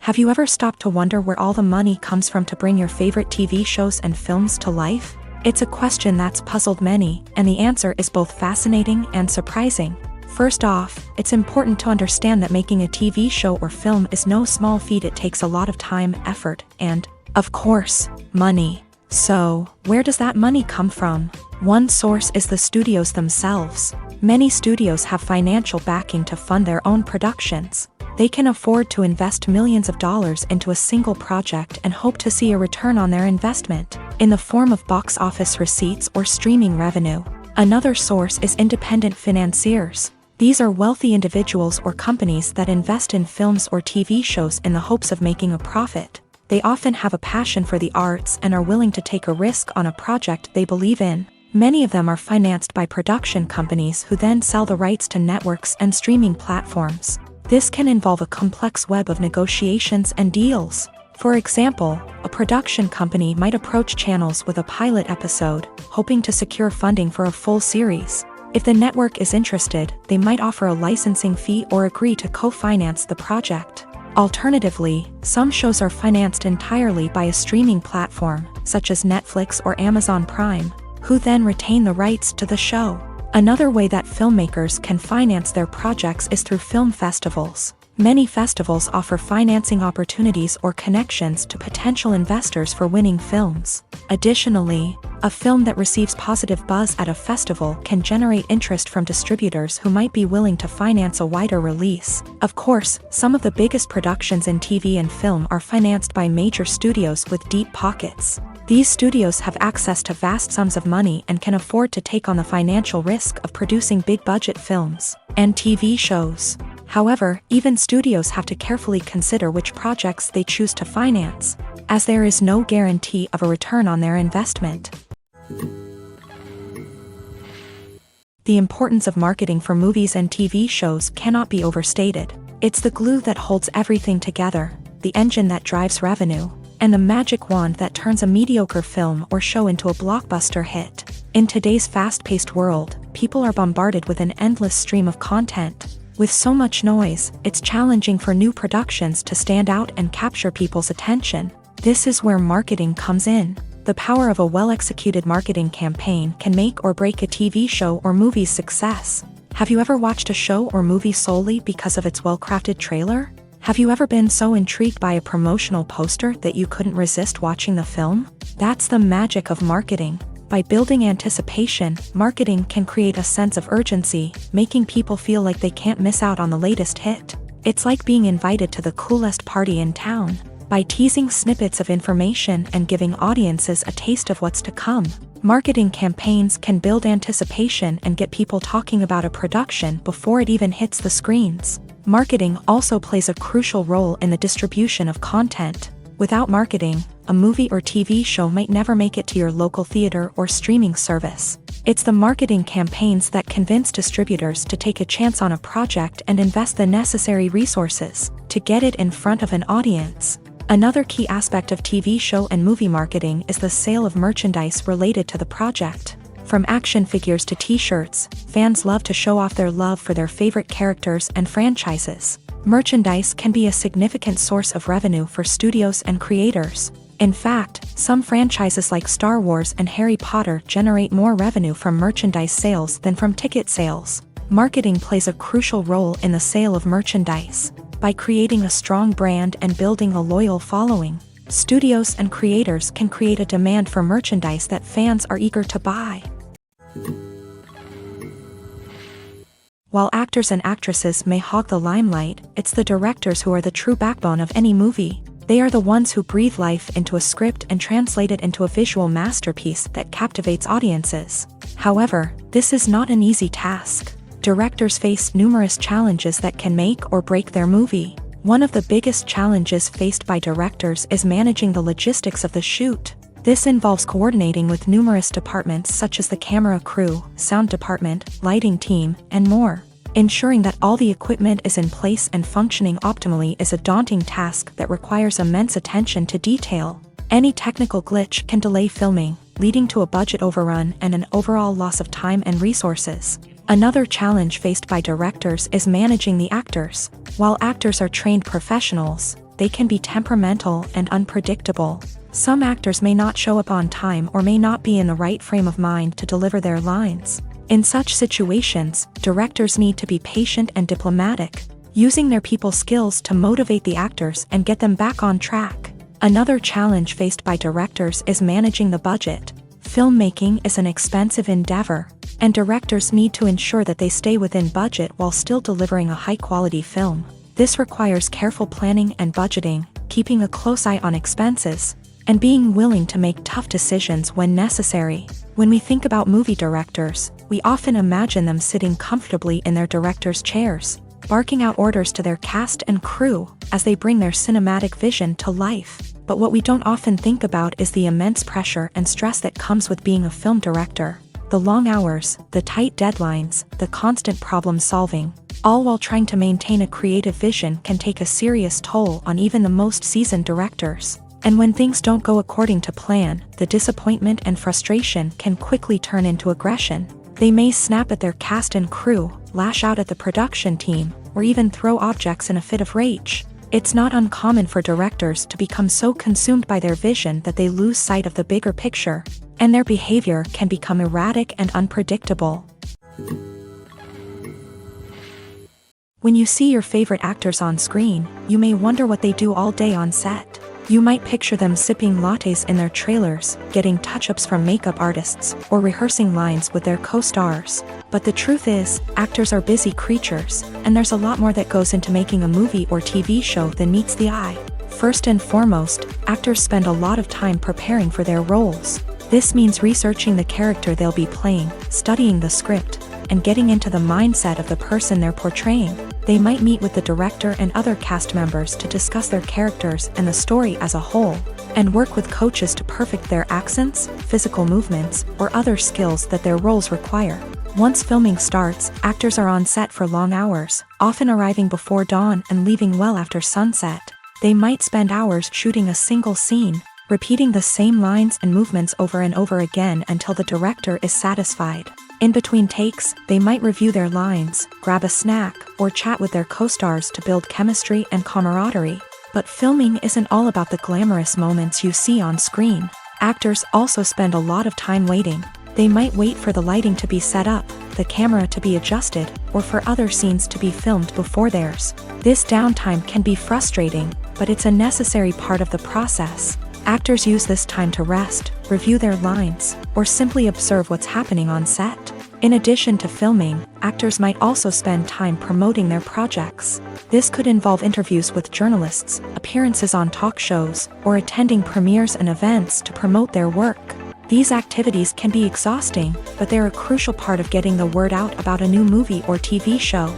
Have you ever stopped to wonder where all the money comes from to bring your favorite TV shows and films to life? It's a question that's puzzled many, and the answer is both fascinating and surprising. First off, it's important to understand that making a TV show or film is no small feat. It takes a lot of time, effort, and, of course, money. So, where does that money come from? One source is the studios themselves. Many studios have financial backing to fund their own productions. They can afford to invest millions of dollars into a single project and hope to see a return on their investment, in the form of box office receipts or streaming revenue. Another source is independent financiers. These are wealthy individuals or companies that invest in films or TV shows in the hopes of making a profit. They often have a passion for the arts and are willing to take a risk on a project they believe in. Many of them are financed by production companies who then sell the rights to networks and streaming platforms. This can involve a complex web of negotiations and deals. For example, a production company might approach channels with a pilot episode, hoping to secure funding for a full series. If the network is interested, they might offer a licensing fee or agree to co-finance the project. Alternatively, some shows are financed entirely by a streaming platform, such as Netflix or Amazon Prime, who then retain the rights to the show. Another way that filmmakers can finance their projects is through film festivals. Many festivals offer financing opportunities or connections to potential investors for winning films. Additionally, a film that receives positive buzz at a festival can generate interest from distributors who might be willing to finance a wider release. Of course, some of the biggest productions in TV and film are financed by major studios with deep pockets. These studios have access to vast sums of money and can afford to take on the financial risk of producing big-budget films and TV shows. However, even studios have to carefully consider which projects they choose to finance, as there is no guarantee of a return on their investment. The importance of marketing for movies and TV shows cannot be overstated. It's the glue that holds everything together, the engine that drives revenue, and the magic wand that turns a mediocre film or show into a blockbuster hit. In today's fast-paced world, people are bombarded with an endless stream of content. With so much noise, it's challenging for new productions to stand out and capture people's attention. This is where marketing comes in. The power of a well-executed marketing campaign can make or break a TV show or movie's success. Have you ever watched a show or movie solely because of its well-crafted trailer? Have you ever been so intrigued by a promotional poster that you couldn't resist watching the film? That's the magic of marketing. By building anticipation, marketing can create a sense of urgency, making people feel like they can't miss out on the latest hit. It's like being invited to the coolest party in town. By teasing snippets of information and giving audiences a taste of what's to come, marketing campaigns can build anticipation and get people talking about a production before it even hits the screens. Marketing also plays a crucial role in the distribution of content. Without marketing, a movie or TV show might never make it to your local theater or streaming service. It's the marketing campaigns that convince distributors to take a chance on a project and invest the necessary resources to get it in front of an audience. Another key aspect of TV show and movie marketing is the sale of merchandise related to the project. From action figures to t-shirts, fans love to show off their love for their favorite characters and franchises. Merchandise can be a significant source of revenue for studios and creators. In fact, some franchises like Star Wars and Harry Potter generate more revenue from merchandise sales than from ticket sales. Marketing plays a crucial role in the sale of merchandise. By creating a strong brand and building a loyal following, studios and creators can create a demand for merchandise that fans are eager to buy. While actors and actresses may hog the limelight, it's the directors who are the true backbone of any movie. They are the ones who breathe life into a script and translate it into a visual masterpiece that captivates audiences. However, this is not an easy task. Directors face numerous challenges that can make or break their movie. One of the biggest challenges faced by directors is managing the logistics of the shoot. This involves coordinating with numerous departments such as the camera crew, sound department, lighting team, and more. Ensuring that all the equipment is in place and functioning optimally is a daunting task that requires immense attention to detail. Any technical glitch can delay filming, leading to a budget overrun and an overall loss of time and resources. Another challenge faced by directors is managing the actors. While actors are trained professionals, they can be temperamental and unpredictable. Some actors may not show up on time or may not be in the right frame of mind to deliver their lines. In such situations, directors need to be patient and diplomatic, using their people skills to motivate the actors and get them back on track. Another challenge faced by directors is managing the budget. Filmmaking is an expensive endeavor, and directors need to ensure that they stay within budget while still delivering a high-quality film. This requires careful planning and budgeting, keeping a close eye on expenses, and being willing to make tough decisions when necessary. When we think about movie directors, we often imagine them sitting comfortably in their director's chairs, barking out orders to their cast and crew as they bring their cinematic vision to life. But what we don't often think about is the immense pressure and stress that comes with being a film director. The long hours, the tight deadlines, the constant problem solving, all while trying to maintain a creative vision can take a serious toll on even the most seasoned directors. And when things don't go according to plan, the disappointment and frustration can quickly turn into aggression. They may snap at their cast and crew, lash out at the production team, or even throw objects in a fit of rage. It's not uncommon for directors to become so consumed by their vision that they lose sight of the bigger picture, and their behavior can become erratic and unpredictable. When you see your favorite actors on screen, you may wonder what they do all day on set. You might picture them sipping lattes in their trailers, getting touch-ups from makeup artists, or rehearsing lines with their co-stars. But the truth is, actors are busy creatures, and there's a lot more that goes into making a movie or TV show than meets the eye. First and foremost, actors spend a lot of time preparing for their roles. This means researching the character they'll be playing, studying the script, and getting into the mindset of the person they're portraying. They might meet with the director and other cast members to discuss their characters and the story as a whole, and work with coaches to perfect their accents, physical movements, or other skills that their roles require. Once filming starts, actors are on set for long hours, often arriving before dawn and leaving well after sunset. They might spend hours shooting a single scene, repeating the same lines and movements over and over again until the director is satisfied. In between takes, they might review their lines, grab a snack, or chat with their co-stars to build chemistry and camaraderie. But filming isn't all about the glamorous moments you see on screen. Actors also spend a lot of time waiting. They might wait for the lighting to be set up, the camera to be adjusted, or for other scenes to be filmed before theirs. This downtime can be frustrating, but it's a necessary part of the process. Actors use this time to rest, review their lines, or simply observe what's happening on set. In addition to filming, actors might also spend time promoting their projects. This could involve interviews with journalists, appearances on talk shows, or attending premieres and events to promote their work. These activities can be exhausting, but they're a crucial part of getting the word out about a new movie or TV show.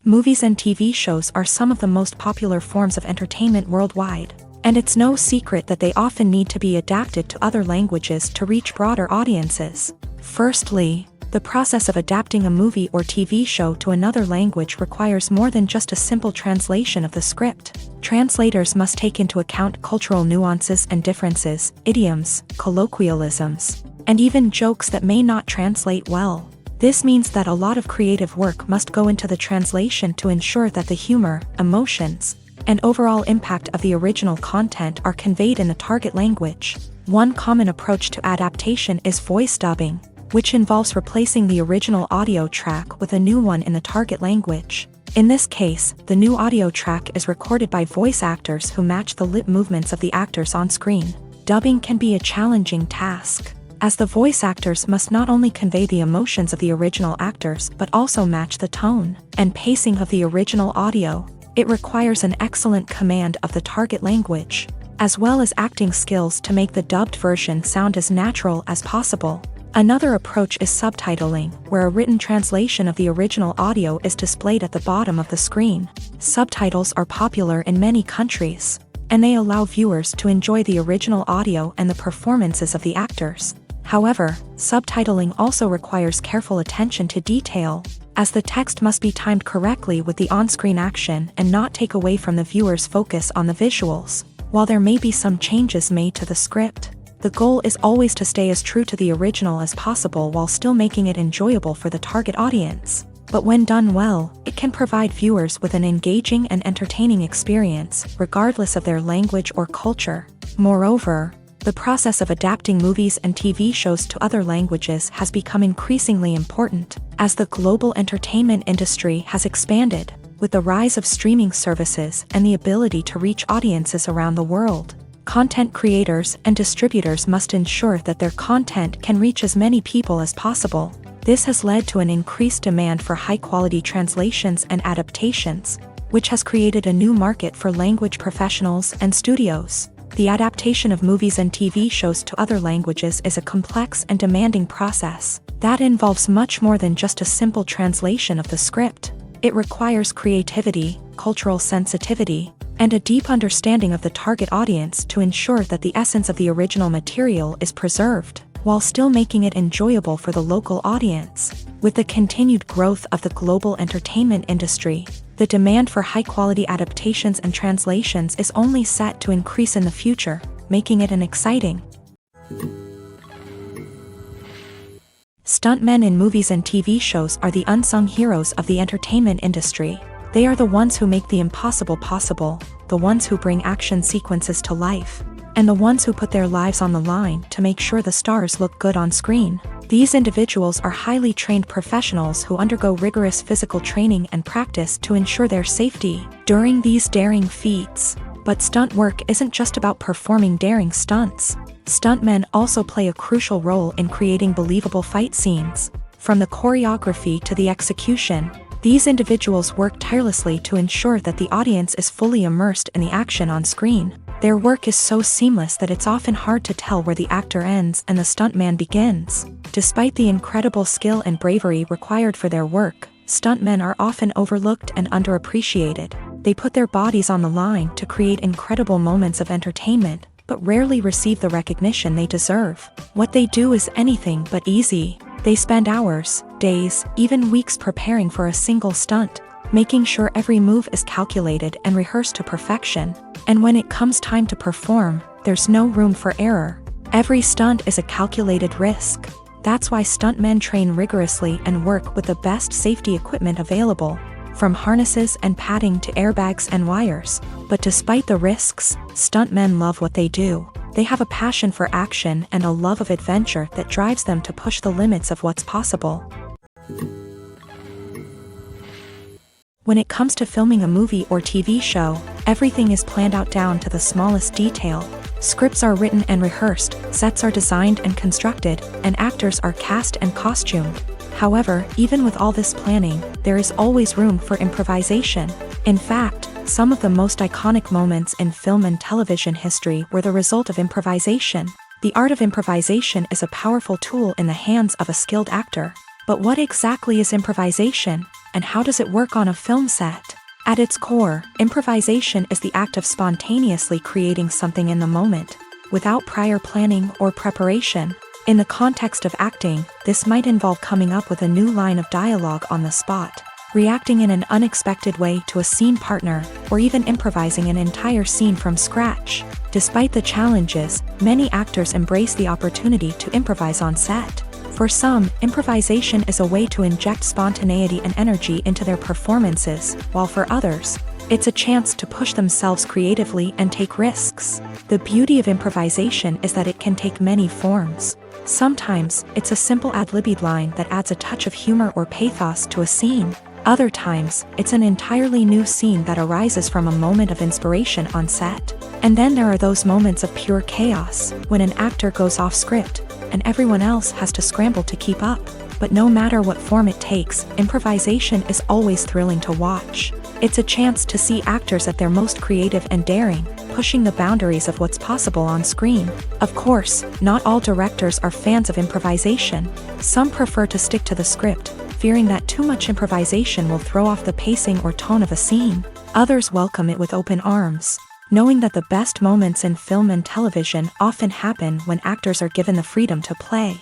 Movies and TV shows are some of the most popular forms of entertainment worldwide, and it's no secret that they often need to be adapted to other languages to reach broader audiences. Firstly, the process of adapting a movie or TV show to another language requires more than just a simple translation of the script. Translators must take into account cultural nuances and differences, idioms, colloquialisms, and even jokes that may not translate well. This means that a lot of creative work must go into the translation to ensure that the humor, emotions, and overall impact of the original content are conveyed in the target language. One common approach to adaptation is voice dubbing, which involves replacing the original audio track with a new one in the target language. In this case, the new audio track is recorded by voice actors who match the lip movements of the actors on screen. Dubbing can be a challenging task, as the voice actors must not only convey the emotions of the original actors but also match the tone and pacing of the original audio. It requires an excellent command of the target language, as well as acting skills to make the dubbed version sound as natural as possible. Another approach is subtitling, where a written translation of the original audio is displayed at the bottom of the screen. Subtitles are popular in many countries, and they allow viewers to enjoy the original audio and the performances of the actors. However, subtitling also requires careful attention to detail, as the text must be timed correctly with the on-screen action and not take away from the viewer's focus on the visuals. While there may be some changes made to the script, the goal is always to stay as true to the original as possible while still making it enjoyable for the target audience. But when done well, it can provide viewers with an engaging and entertaining experience, regardless of their language or culture. Moreover, the process of adapting movies and TV shows to other languages has become increasingly important, as the global entertainment industry has expanded, with the rise of streaming services and the ability to reach audiences around the world. Content creators and distributors must ensure that their content can reach as many people as possible. This has led to an increased demand for high-quality translations and adaptations, which has created a new market for language professionals and studios. The adaptation of movies and TV shows to other languages is a complex and demanding process that involves much more than just a simple translation of the script. It requires creativity, cultural sensitivity, and a deep understanding of the target audience to ensure that the essence of the original material is preserved, while still making it enjoyable for the local audience. With the continued growth of the global entertainment industry, the demand for high-quality adaptations and translations is only set to increase in the future, making it an exciting. Stuntmen in movies and TV shows are the unsung heroes of the entertainment industry. They are the ones who make the impossible possible, the ones who bring action sequences to life, and the ones who put their lives on the line to make sure the stars look good on screen. These individuals are highly trained professionals who undergo rigorous physical training and practice to ensure their safety during these daring feats. But stunt work isn't just about performing daring stunts. Stuntmen also play a crucial role in creating believable fight scenes. From the choreography to the execution, these individuals work tirelessly to ensure that the audience is fully immersed in the action on screen. Their work is so seamless that it's often hard to tell where the actor ends and the stuntman begins. Despite the incredible skill and bravery required for their work, stuntmen are often overlooked and underappreciated. They put their bodies on the line to create incredible moments of entertainment, but rarely receive the recognition they deserve. What they do is anything but easy. They spend hours, days, even weeks preparing for a single stunt, making sure every move is calculated and rehearsed to perfection. And when it comes time to perform, there's no room for error. Every stunt is a calculated risk. That's why stuntmen train rigorously and work with the best safety equipment available, from harnesses and padding to airbags and wires. But despite the risks, stuntmen love what they do. They have a passion for action and a love of adventure that drives them to push the limits of what's possible. When it comes to filming a movie or TV show, everything is planned out down to the smallest detail. Scripts are written and rehearsed, sets are designed and constructed, and actors are cast and costumed. However, even with all this planning, there is always room for improvisation. In fact, some of the most iconic moments in film and television history were the result of improvisation. The art of improvisation is a powerful tool in the hands of a skilled actor. But what exactly is improvisation, and how does it work on a film set? At its core, improvisation is the act of spontaneously creating something in the moment, without prior planning or preparation. In the context of acting, this might involve coming up with a new line of dialogue on the spot, reacting in an unexpected way to a scene partner, or even improvising an entire scene from scratch. Despite the challenges, many actors embrace the opportunity to improvise on set. For some, improvisation is a way to inject spontaneity and energy into their performances, while for others, it's a chance to push themselves creatively and take risks. The beauty of improvisation is that it can take many forms. Sometimes, it's a simple ad-libbed line that adds a touch of humor or pathos to a scene. Other times, it's an entirely new scene that arises from a moment of inspiration on set. And then there are those moments of pure chaos, when an actor goes off script, and everyone else has to scramble to keep up. But no matter what form it takes, improvisation is always thrilling to watch. It's a chance to see actors at their most creative and daring, pushing the boundaries of what's possible on screen. Of course, not all directors are fans of improvisation. Some prefer to stick to the script, fearing that too much improvisation will throw off the pacing or tone of a scene. Others welcome it with open arms, knowing that the best moments in film and television often happen when actors are given the freedom to play.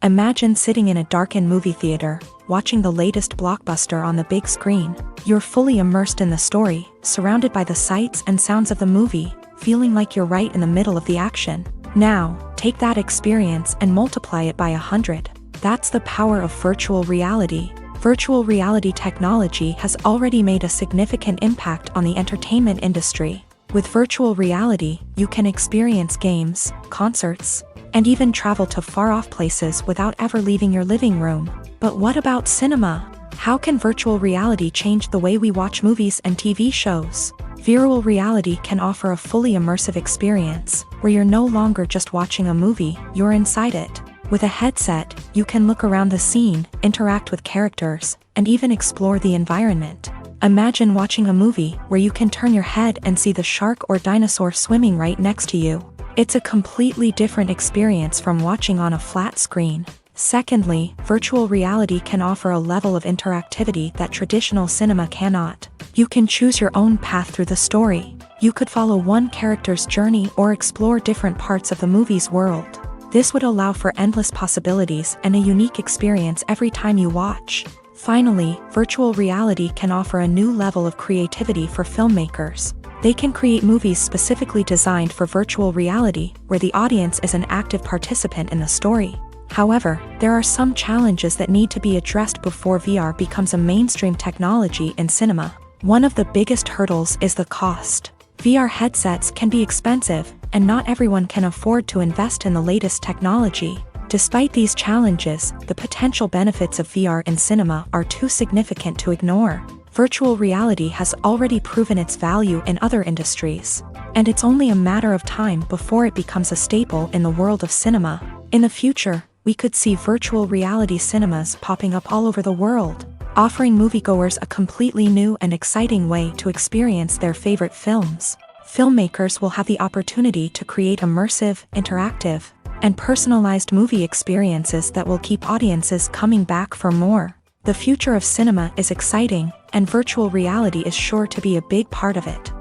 Imagine sitting in a darkened movie theater, watching the latest blockbuster on the big screen. You're fully immersed in the story, surrounded by the sights and sounds of the movie, feeling like you're right in the middle of the action. Now, take that experience and multiply it by 100. That's the power of virtual reality. Virtual reality technology has already made a significant impact on the entertainment industry. With virtual reality, you can experience games, concerts, and even travel to far-off places without ever leaving your living room. But what about cinema? How can virtual reality change the way we watch movies and TV shows? Virtual reality can offer a fully immersive experience, where you're no longer just watching a movie, you're inside it. With a headset, you can look around the scene, interact with characters, and even explore the environment. Imagine watching a movie where you can turn your head and see the shark or dinosaur swimming right next to you. It's a completely different experience from watching on a flat screen. Secondly, virtual reality can offer a level of interactivity that traditional cinema cannot. You can choose your own path through the story. You could follow one character's journey or explore different parts of the movie's world. This would allow for endless possibilities and a unique experience every time you watch. Finally, virtual reality can offer a new level of creativity for filmmakers. They can create movies specifically designed for virtual reality, where the audience is an active participant in the story. However, there are some challenges that need to be addressed before VR becomes a mainstream technology in cinema. One of the biggest hurdles is the cost. VR headsets can be expensive, and not everyone can afford to invest in the latest technology. Despite these challenges, the potential benefits of VR in cinema are too significant to ignore. Virtual reality has already proven its value in other industries, and it's only a matter of time before it becomes a staple in the world of cinema. In the future, we could see virtual reality cinemas popping up all over the world, offering moviegoers a completely new and exciting way to experience their favorite films. Filmmakers will have the opportunity to create immersive, interactive, and personalized movie experiences that will keep audiences coming back for more. The future of cinema is exciting, and virtual reality is sure to be a big part of it.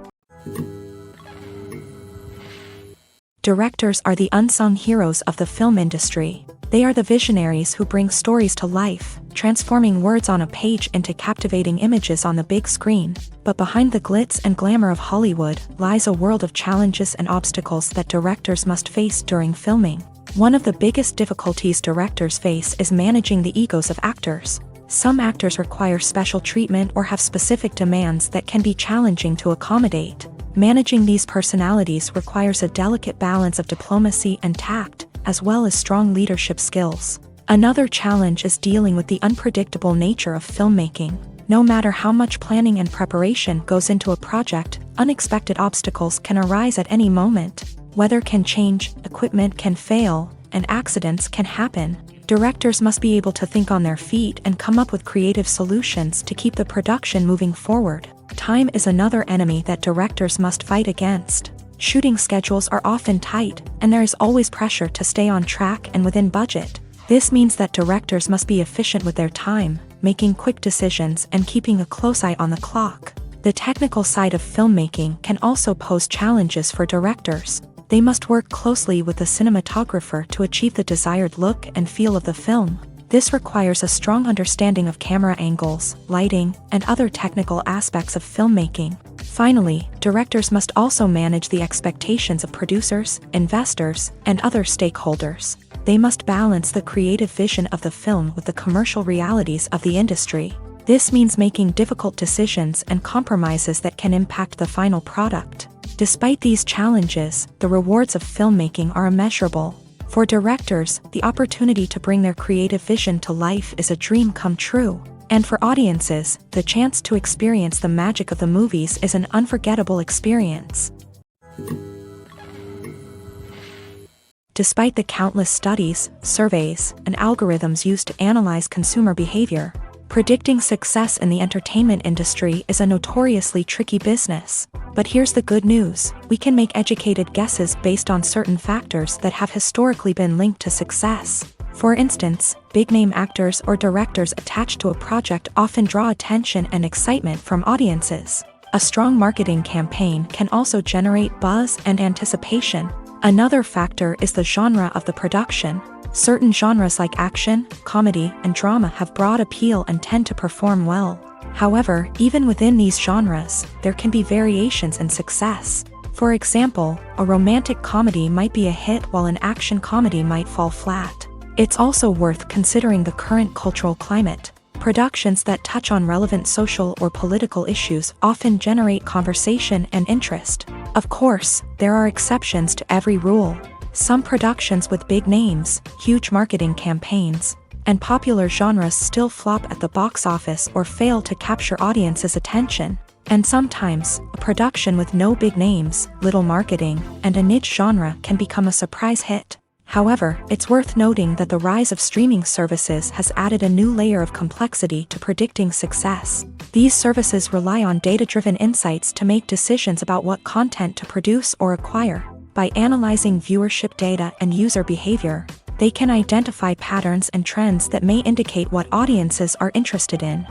Directors are the unsung heroes of the film industry. They are the visionaries who bring stories to life, transforming words on a page into captivating images on the big screen. But behind the glitz and glamour of Hollywood lies a world of challenges and obstacles that directors must face during filming. One of the biggest difficulties directors face is managing the egos of actors. Some actors require special treatment or have specific demands that can be challenging to accommodate. Managing these personalities requires a delicate balance of diplomacy and tact, as well as strong leadership skills. Another challenge is dealing with the unpredictable nature of filmmaking. No matter how much planning and preparation goes into a project, unexpected obstacles can arise at any moment. Weather can change, equipment can fail, and accidents can happen. Directors must be able to think on their feet and come up with creative solutions to keep the production moving forward. Time is another enemy that directors must fight against. Shooting schedules are often tight, and there is always pressure to stay on track and within budget. This means that directors must be efficient with their time, making quick decisions and keeping a close eye on the clock. The technical side of filmmaking can also pose challenges for directors. They must work closely with the cinematographer to achieve the desired look and feel of the film. This requires a strong understanding of camera angles, lighting, and other technical aspects of filmmaking. Finally, directors must also manage the expectations of producers, investors, and other stakeholders. They must balance the creative vision of the film with the commercial realities of the industry. This means making difficult decisions and compromises that can impact the final product. Despite these challenges, the rewards of filmmaking are immeasurable. For directors, the opportunity to bring their creative vision to life is a dream come true. And for audiences, the chance to experience the magic of the movies is an unforgettable experience. Despite the countless studies, surveys, and algorithms used to analyze consumer behavior, predicting success in the entertainment industry is a notoriously tricky business. But here's the good news: we can make educated guesses based on certain factors that have historically been linked to success. For instance, big-name actors or directors attached to a project often draw attention and excitement from audiences. A strong marketing campaign can also generate buzz and anticipation. Another factor is the genre of the production. Certain genres like action, comedy, and drama have broad appeal and tend to perform well. However, even within these genres, there can be variations in success. For example, a romantic comedy might be a hit while an action comedy might fall flat. It's also worth considering the current cultural climate. Productions that touch on relevant social or political issues often generate conversation and interest. Of course, there are exceptions to every rule. Some productions with big names, huge marketing campaigns, and popular genres still flop at the box office or fail to capture audiences' attention. And sometimes, a production with no big names, little marketing, and a niche genre can become a surprise hit. However, it's worth noting that the rise of streaming services has added a new layer of complexity to predicting success. These services rely on data-driven insights to make decisions about what content to produce or acquire. By analyzing viewership data and user behavior, they can identify patterns and trends that may indicate what audiences are interested in.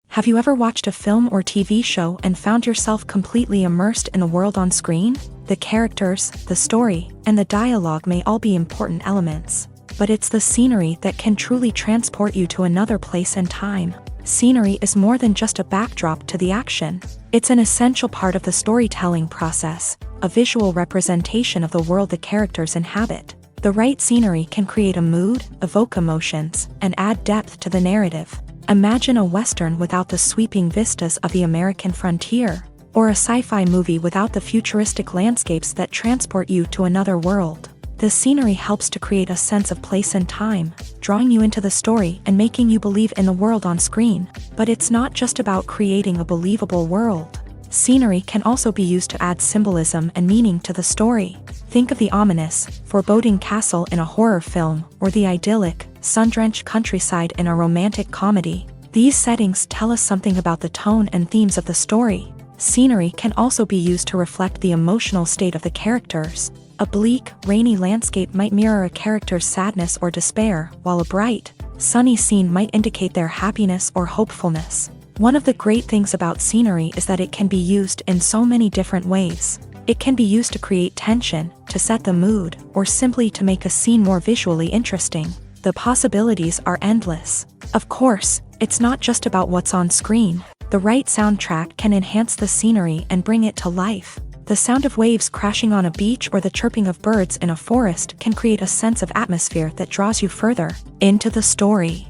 Have you ever watched a film or TV show and found yourself completely immersed in the world on screen? The characters, the story, and the dialogue may all be important elements, but it's the scenery that can truly transport you to another place and time. Scenery is more than just a backdrop to the action. It's an essential part of the storytelling process, a visual representation of the world the characters inhabit. The right scenery can create a mood, evoke emotions, and add depth to the narrative. Imagine a Western without the sweeping vistas of the American frontier, or a sci-fi movie without the futuristic landscapes that transport you to another world. The scenery helps to create a sense of place and time, drawing you into the story and making you believe in the world on screen. But it's not just about creating a believable world. Scenery can also be used to add symbolism and meaning to the story. Think of the ominous, foreboding castle in a horror film, or the idyllic, sun-drenched countryside in a romantic comedy. These settings tell us something about the tone and themes of the story. Scenery can also be used to reflect the emotional state of the characters. A bleak, rainy landscape might mirror a character's sadness or despair, while a bright, sunny scene might indicate their happiness or hopefulness. One of the great things about scenery is that it can be used in so many different ways. It can be used to create tension, to set the mood, or simply to make a scene more visually interesting. The possibilities are endless. Of course, it's not just about what's on screen. The right soundtrack can enhance the scenery and bring it to life. The sound of waves crashing on a beach or the chirping of birds in a forest can create a sense of atmosphere that draws you further into the story.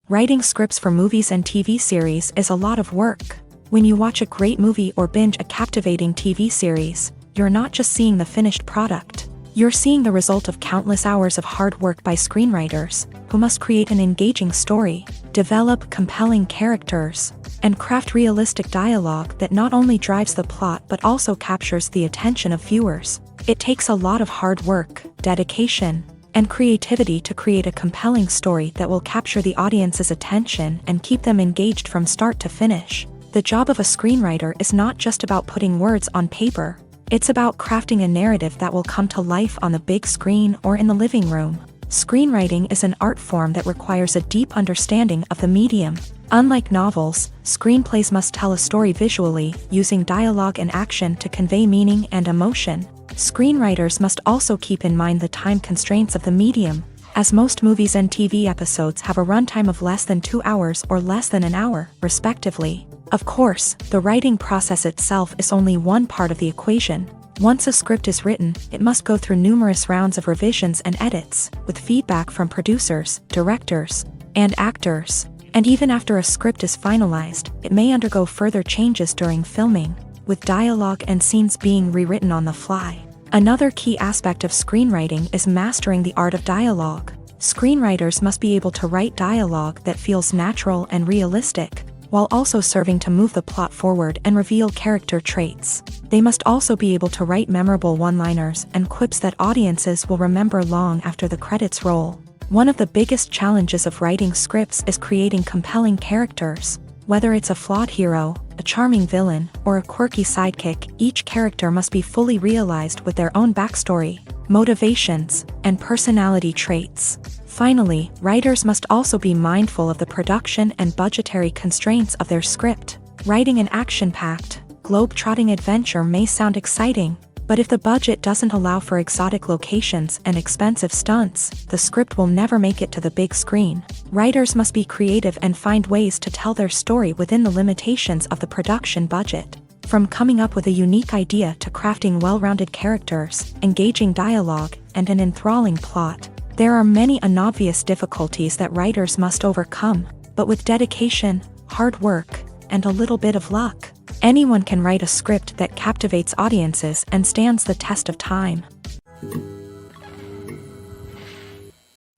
Writing scripts for movies and TV series is a lot of work. When you watch a great movie or binge a captivating TV series, you're not just seeing the finished product. You're seeing the result of countless hours of hard work by screenwriters, who must create an engaging story, develop compelling characters, and craft realistic dialogue that not only drives the plot but also captures the attention of viewers. It takes a lot of hard work, dedication, and creativity to create a compelling story that will capture the audience's attention and keep them engaged from start to finish. The job of a screenwriter is not just about putting words on paper. It's about crafting a narrative that will come to life on the big screen or in the living room. Screenwriting is an art form that requires a deep understanding of the medium. Unlike novels, screenplays must tell a story visually, using dialogue and action to convey meaning and emotion. Screenwriters must also keep in mind the time constraints of the medium, as most movies and TV episodes have a runtime of less than 2 hours or less than an hour, respectively. Of course, the writing process itself is only one part of the equation. Once a script is written, it must go through numerous rounds of revisions and edits, with feedback from producers, directors, and actors. And even after a script is finalized, it may undergo further changes during filming, with dialogue and scenes being rewritten on the fly. Another key aspect of screenwriting is mastering the art of dialogue. Screenwriters must be able to write dialogue that feels natural and realistic, while also serving to move the plot forward and reveal character traits. They must also be able to write memorable one-liners and quips that audiences will remember long after the credits roll. One of the biggest challenges of writing scripts is creating compelling characters. Whether it's a flawed hero, a charming villain, or a quirky sidekick, each character must be fully realized with their own backstory, motivations, and personality traits. Finally, writers must also be mindful of the production and budgetary constraints of their script. Writing an action-packed, globe-trotting adventure may sound exciting, but if the budget doesn't allow for exotic locations and expensive stunts, the script will never make it to the big screen. Writers must be creative and find ways to tell their story within the limitations of the production budget. From coming up with a unique idea to crafting well-rounded characters, engaging dialogue, and an enthralling plot, there are many unobvious difficulties that writers must overcome, but with dedication, hard work, and a little bit of luck, anyone can write a script that captivates audiences and stands the test of time.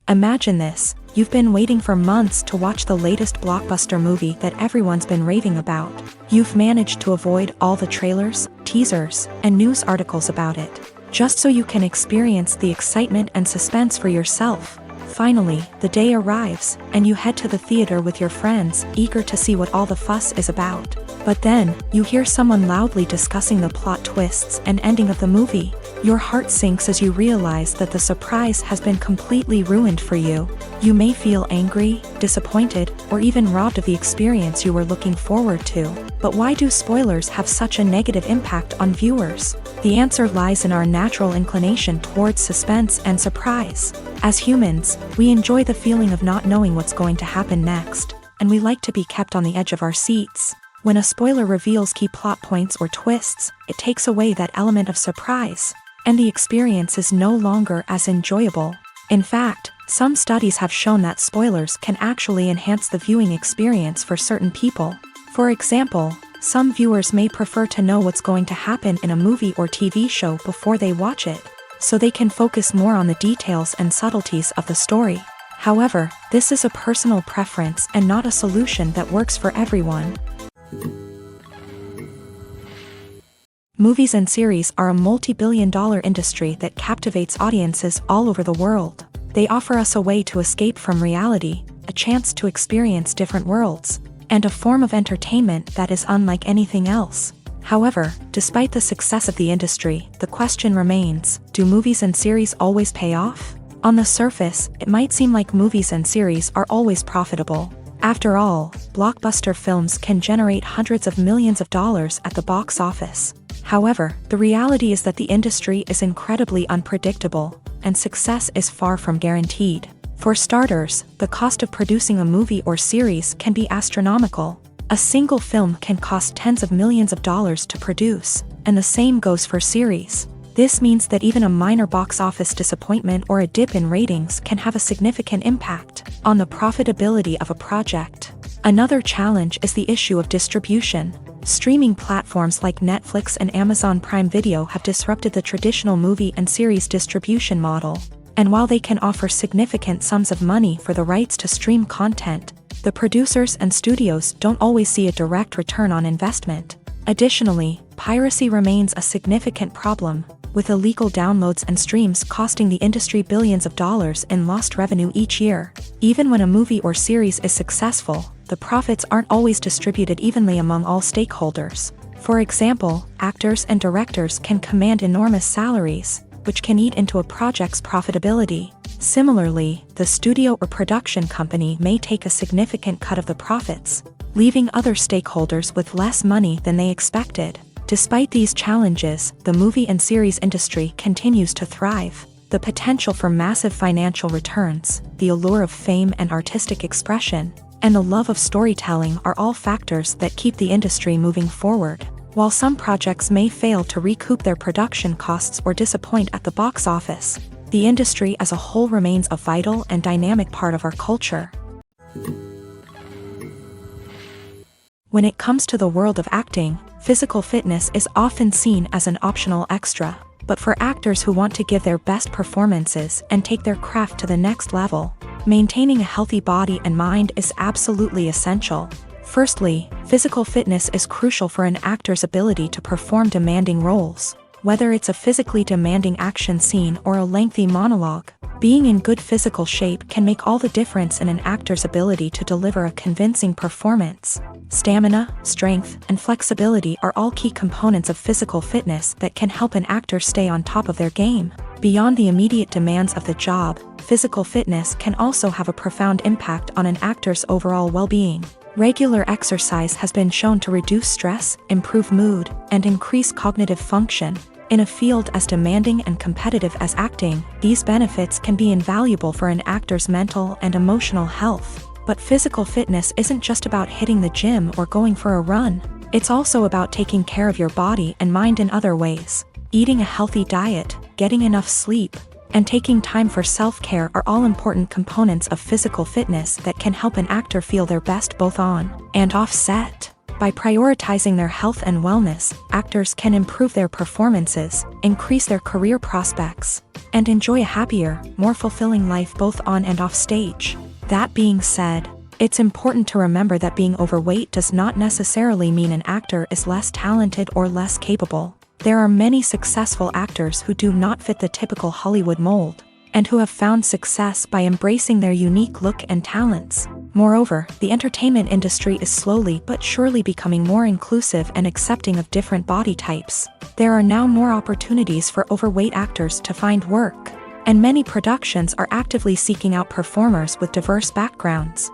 Imagine this: you've been waiting for months to watch the latest blockbuster movie that everyone's been raving about. You've managed to avoid all the trailers, teasers, and news articles about it, just so you can experience the excitement and suspense for yourself. Finally, the day arrives, and you head to the theater with your friends, eager to see what all the fuss is about. But then, you hear someone loudly discussing the plot twists and ending of the movie. Your heart sinks as you realize that the surprise has been completely ruined for you. You may feel angry, disappointed, or even robbed of the experience you were looking forward to. But why do spoilers have such a negative impact on viewers? The answer lies in our natural inclination towards suspense and surprise. As humans, we enjoy the feeling of not knowing what's going to happen next, and we like to be kept on the edge of our seats. When a spoiler reveals key plot points or twists, it takes away that element of surprise, and the experience is no longer as enjoyable. In fact, some studies have shown that spoilers can actually enhance the viewing experience for certain people. For example, some viewers may prefer to know what's going to happen in a movie or TV show before they watch it, so they can focus more on the details and subtleties of the story. However, this is a personal preference and not a solution that works for everyone. Movies and series are a multi-billion-dollar industry that captivates audiences all over the world. They offer us a way to escape from reality, a chance to experience different worlds, and a form of entertainment that is unlike anything else. However, despite the success of the industry, the question remains: do movies and series always pay off? On the surface, it might seem like movies and series are always profitable. After all, blockbuster films can generate hundreds of millions of dollars at the box office. However, the reality is that the industry is incredibly unpredictable, and success is far from guaranteed. For starters, the cost of producing a movie or series can be astronomical. A single film can cost tens of millions of dollars to produce, and the same goes for series. This means that even a minor box office disappointment or a dip in ratings can have a significant impact on the profitability of a project. Another challenge is the issue of distribution. Streaming platforms like Netflix and Amazon Prime Video have disrupted the traditional movie and series distribution model. And while they can offer significant sums of money for the rights to stream content, the producers and studios don't always see a direct return on investment. Additionally, piracy remains a significant problem, with illegal downloads and streams costing the industry billions of dollars in lost revenue each year. Even when a movie or series is successful, the profits aren't always distributed evenly among all stakeholders. For example, actors and directors can command enormous salaries, which can eat into a project's profitability. Similarly, the studio or production company may take a significant cut of the profits, leaving other stakeholders with less money than they expected. Despite these challenges, the movie and series industry continues to thrive. The potential for massive financial returns, the allure of fame and artistic expression, and the love of storytelling are all factors that keep the industry moving forward. While some projects may fail to recoup their production costs or disappoint at the box office, the industry as a whole remains a vital and dynamic part of our culture. When it comes to the world of acting, physical fitness is often seen as an optional extra. But for actors who want to give their best performances and take their craft to the next level, maintaining a healthy body and mind is absolutely essential. Firstly, physical fitness is crucial for an actor's ability to perform demanding roles. Whether it's a physically demanding action scene or a lengthy monologue, being in good physical shape can make all the difference in an actor's ability to deliver a convincing performance. Stamina, strength, and flexibility are all key components of physical fitness that can help an actor stay on top of their game. Beyond the immediate demands of the job, physical fitness can also have a profound impact on an actor's overall well-being. Regular exercise has been shown to reduce stress, improve mood, and increase cognitive function. In a field as demanding and competitive as acting, these benefits can be invaluable for an actor's mental and emotional health. But physical fitness isn't just about hitting the gym or going for a run. It's also about taking care of your body and mind in other ways. Eating a healthy diet, getting enough sleep, and taking time for self-care are all important components of physical fitness that can help an actor feel their best both on and off set. By prioritizing their health and wellness, actors can improve their performances, increase their career prospects, and enjoy a happier, more fulfilling life both on and off stage. That being said, it's important to remember that being overweight does not necessarily mean an actor is less talented or less capable. There are many successful actors who do not fit the typical Hollywood mold, and who have found success by embracing their unique look and talents. Moreover, the entertainment industry is slowly but surely becoming more inclusive and accepting of different body types. There are now more opportunities for overweight actors to find work, and many productions are actively seeking out performers with diverse backgrounds.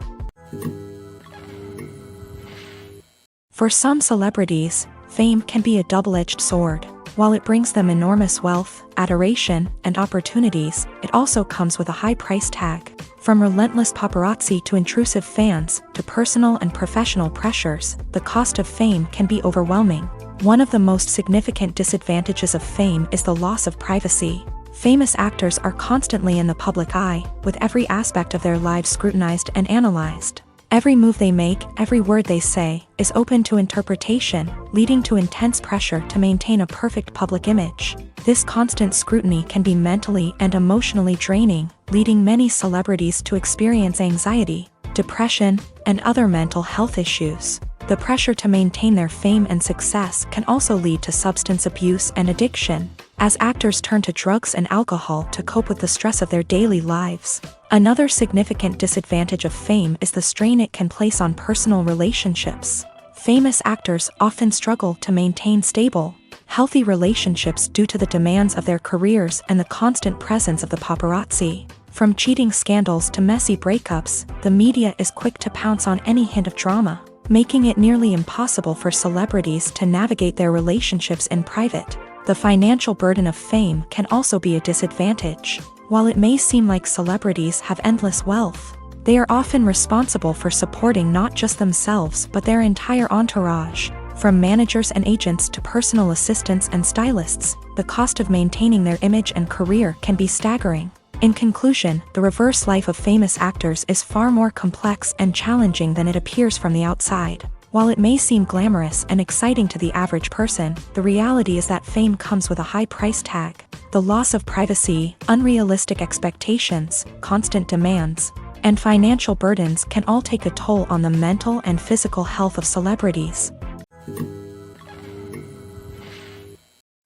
For some celebrities, fame can be a double-edged sword. While it brings them enormous wealth, adoration, and opportunities, it also comes with a high price tag. From relentless paparazzi to intrusive fans, to personal and professional pressures, the cost of fame can be overwhelming. One of the most significant disadvantages of fame is the loss of privacy. Famous actors are constantly in the public eye, with every aspect of their lives scrutinized and analyzed. Every move they make, every word they say, is open to interpretation, leading to intense pressure to maintain a perfect public image. This constant scrutiny can be mentally and emotionally draining, leading many celebrities to experience anxiety, depression, and other mental health issues. The pressure to maintain their fame and success can also lead to substance abuse and addiction, as actors turn to drugs and alcohol to cope with the stress of their daily lives. Another significant disadvantage of fame is the strain it can place on personal relationships. Famous actors often struggle to maintain stable, healthy relationships due to the demands of their careers and the constant presence of the paparazzi. From cheating scandals to messy breakups, the media is quick to pounce on any hint of drama, making it nearly impossible for celebrities to navigate their relationships in private. The financial burden of fame can also be a disadvantage. While it may seem like celebrities have endless wealth, they are often responsible for supporting not just themselves but their entire entourage. From managers and agents to personal assistants and stylists, the cost of maintaining their image and career can be staggering. In conclusion, the reverse life of famous actors is far more complex and challenging than it appears from the outside. While it may seem glamorous and exciting to the average person, the reality is that fame comes with a high price tag. The loss of privacy, unrealistic expectations, constant demands, and financial burdens can all take a toll on the mental and physical health of celebrities.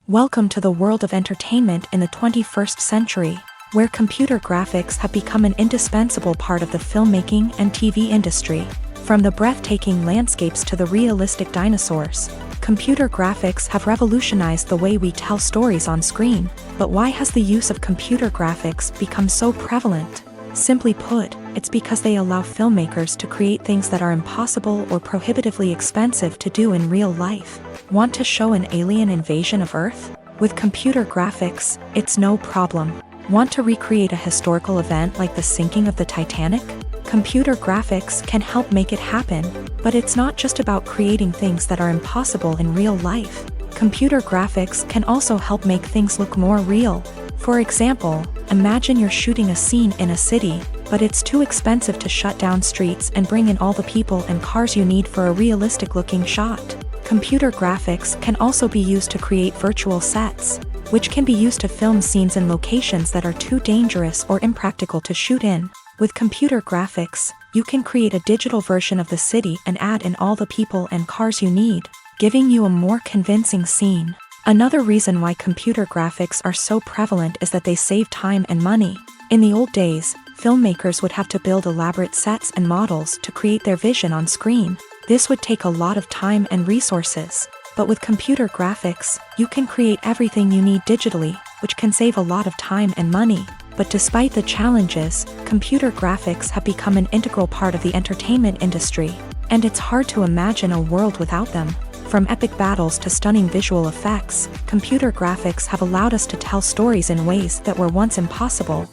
Welcome to the world of entertainment in the 21st century, where computer graphics have become an indispensable part of the filmmaking and TV industry. From the breathtaking landscapes to the realistic dinosaurs, computer graphics have revolutionized the way we tell stories on screen. But why has the use of computer graphics become so prevalent? Simply put, it's because they allow filmmakers to create things that are impossible or prohibitively expensive to do in real life. Want to show an alien invasion of Earth? With computer graphics, it's no problem. Want to recreate a historical event like the sinking of the Titanic? Computer graphics can help make it happen, but it's not just about creating things that are impossible in real life. Computer graphics can also help make things look more real. For example, imagine you're shooting a scene in a city, but it's too expensive to shut down streets and bring in all the people and cars you need for a realistic-looking shot. Computer graphics can also be used to create virtual sets, which can be used to film scenes in locations that are too dangerous or impractical to shoot in. With computer graphics, you can create a digital version of the city and add in all the people and cars you need, giving you a more convincing scene. Another reason why computer graphics are so prevalent is that they save time and money. In the old days, filmmakers would have to build elaborate sets and models to create their vision on screen. This would take a lot of time and resources. But with computer graphics, you can create everything you need digitally, which can save a lot of time and money. But despite the challenges, computer graphics have become an integral part of the entertainment industry, and it's hard to imagine a world without them. From epic battles to stunning visual effects, computer graphics have allowed us to tell stories in ways that were once impossible.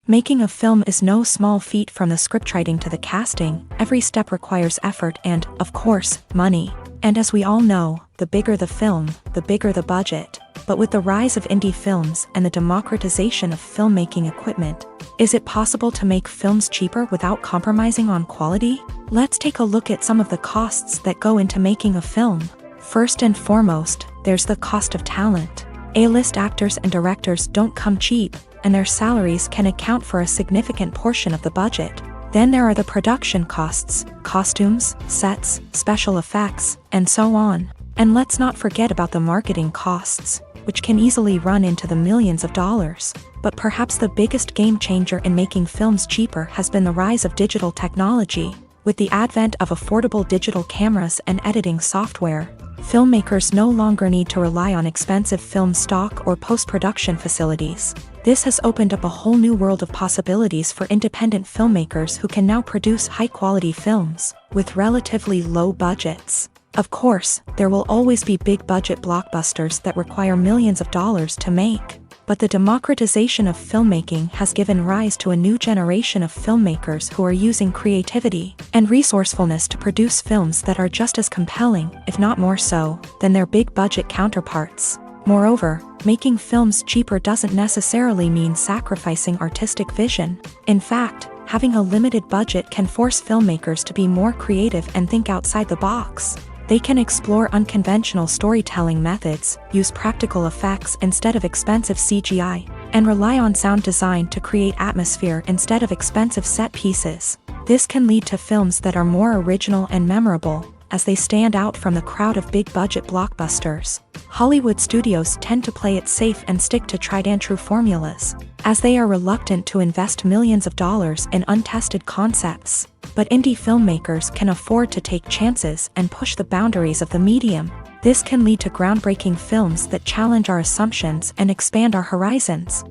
Making a film is no small feat. From the scriptwriting to the casting, every step requires effort and, of course, money. And as we all know, the bigger the film, the bigger the budget. But with the rise of indie films and the democratization of filmmaking equipment, is it possible to make films cheaper without compromising on quality? Let's take a look at some of the costs that go into making a film. First and foremost, there's the cost of talent. A-list actors and directors don't come cheap, and their salaries can account for a significant portion of the budget. Then there are the production costs, costumes, sets, special effects, and so on. And let's not forget about the marketing costs, which can easily run into the millions of dollars. But perhaps the biggest game changer in making films cheaper has been the rise of digital technology. With the advent of affordable digital cameras and editing software, filmmakers no longer need to rely on expensive film stock or post-production facilities. This has opened up a whole new world of possibilities for independent filmmakers who can now produce high-quality films with relatively low budgets. Of course, there will always be big-budget blockbusters that require millions of dollars to make. But the democratization of filmmaking has given rise to a new generation of filmmakers who are using creativity and resourcefulness to produce films that are just as compelling, if not more so, than their big-budget counterparts. Moreover, making films cheaper doesn't necessarily mean sacrificing artistic vision. In fact, having a limited budget can force filmmakers to be more creative and think outside the box. They can explore unconventional storytelling methods, use practical effects instead of expensive CGI, and rely on sound design to create atmosphere instead of expensive set pieces. This can lead to films that are more original and memorable, as they stand out from the crowd of big-budget blockbusters. Hollywood studios tend to play it safe and stick to tried-and-true formulas, as they are reluctant to invest millions of dollars in untested concepts. But indie filmmakers can afford to take chances and push the boundaries of the medium. This can lead to groundbreaking films that challenge our assumptions and expand our horizons.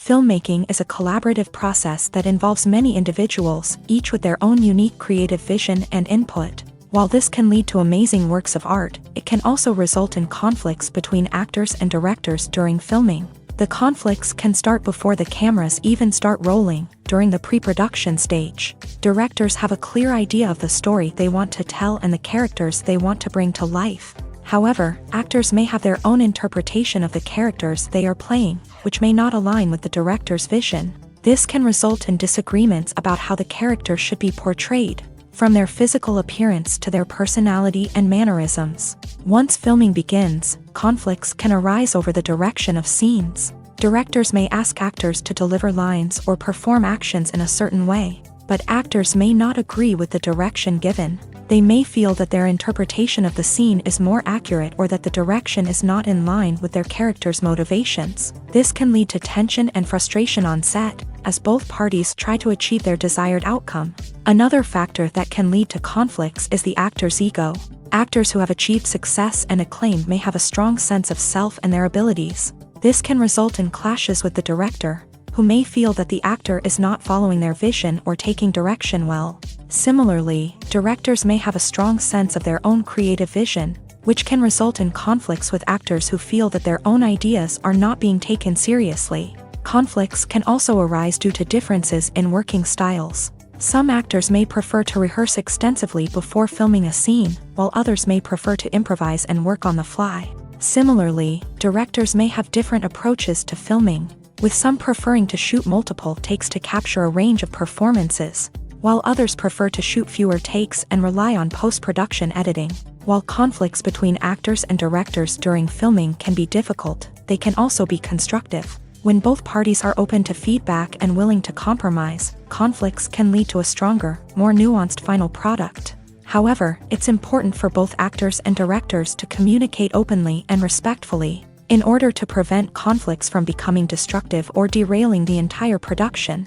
Filmmaking is a collaborative process that involves many individuals, each with their own unique creative vision and input. While this can lead to amazing works of art, it can also result in conflicts between actors and directors during filming. The conflicts can start before the cameras even start rolling, during the pre-production stage. Directors have a clear idea of the story they want to tell and the characters they want to bring to life. However, actors may have their own interpretation of the characters they are playing, which may not align with the director's vision. This can result in disagreements about how the character should be portrayed, from their physical appearance to their personality and mannerisms. Once filming begins, conflicts can arise over the direction of scenes. Directors may ask actors to deliver lines or perform actions in a certain way, but actors may not agree with the direction given. They may feel that their interpretation of the scene is more accurate or that the direction is not in line with their character's motivations. This can lead to tension and frustration on set, as both parties try to achieve their desired outcome. Another factor that can lead to conflicts is the actor's ego. Actors who have achieved success and acclaim may have a strong sense of self and their abilities. This can result in clashes with the director, who may feel that the actor is not following their vision or taking direction well. Similarly, directors may have a strong sense of their own creative vision, which can result in conflicts with actors who feel that their own ideas are not being taken seriously. Conflicts can also arise due to differences in working styles. Some actors may prefer to rehearse extensively before filming a scene, while others may prefer to improvise and work on the fly. Similarly, directors may have different approaches to filming, with some preferring to shoot multiple takes to capture a range of performances, while others prefer to shoot fewer takes and rely on post-production editing. While conflicts between actors and directors during filming can be difficult, they can also be constructive. When both parties are open to feedback and willing to compromise, conflicts can lead to a stronger, more nuanced final product. However, it's important for both actors and directors to communicate openly and respectfully, in order to prevent conflicts from becoming destructive or derailing the entire production.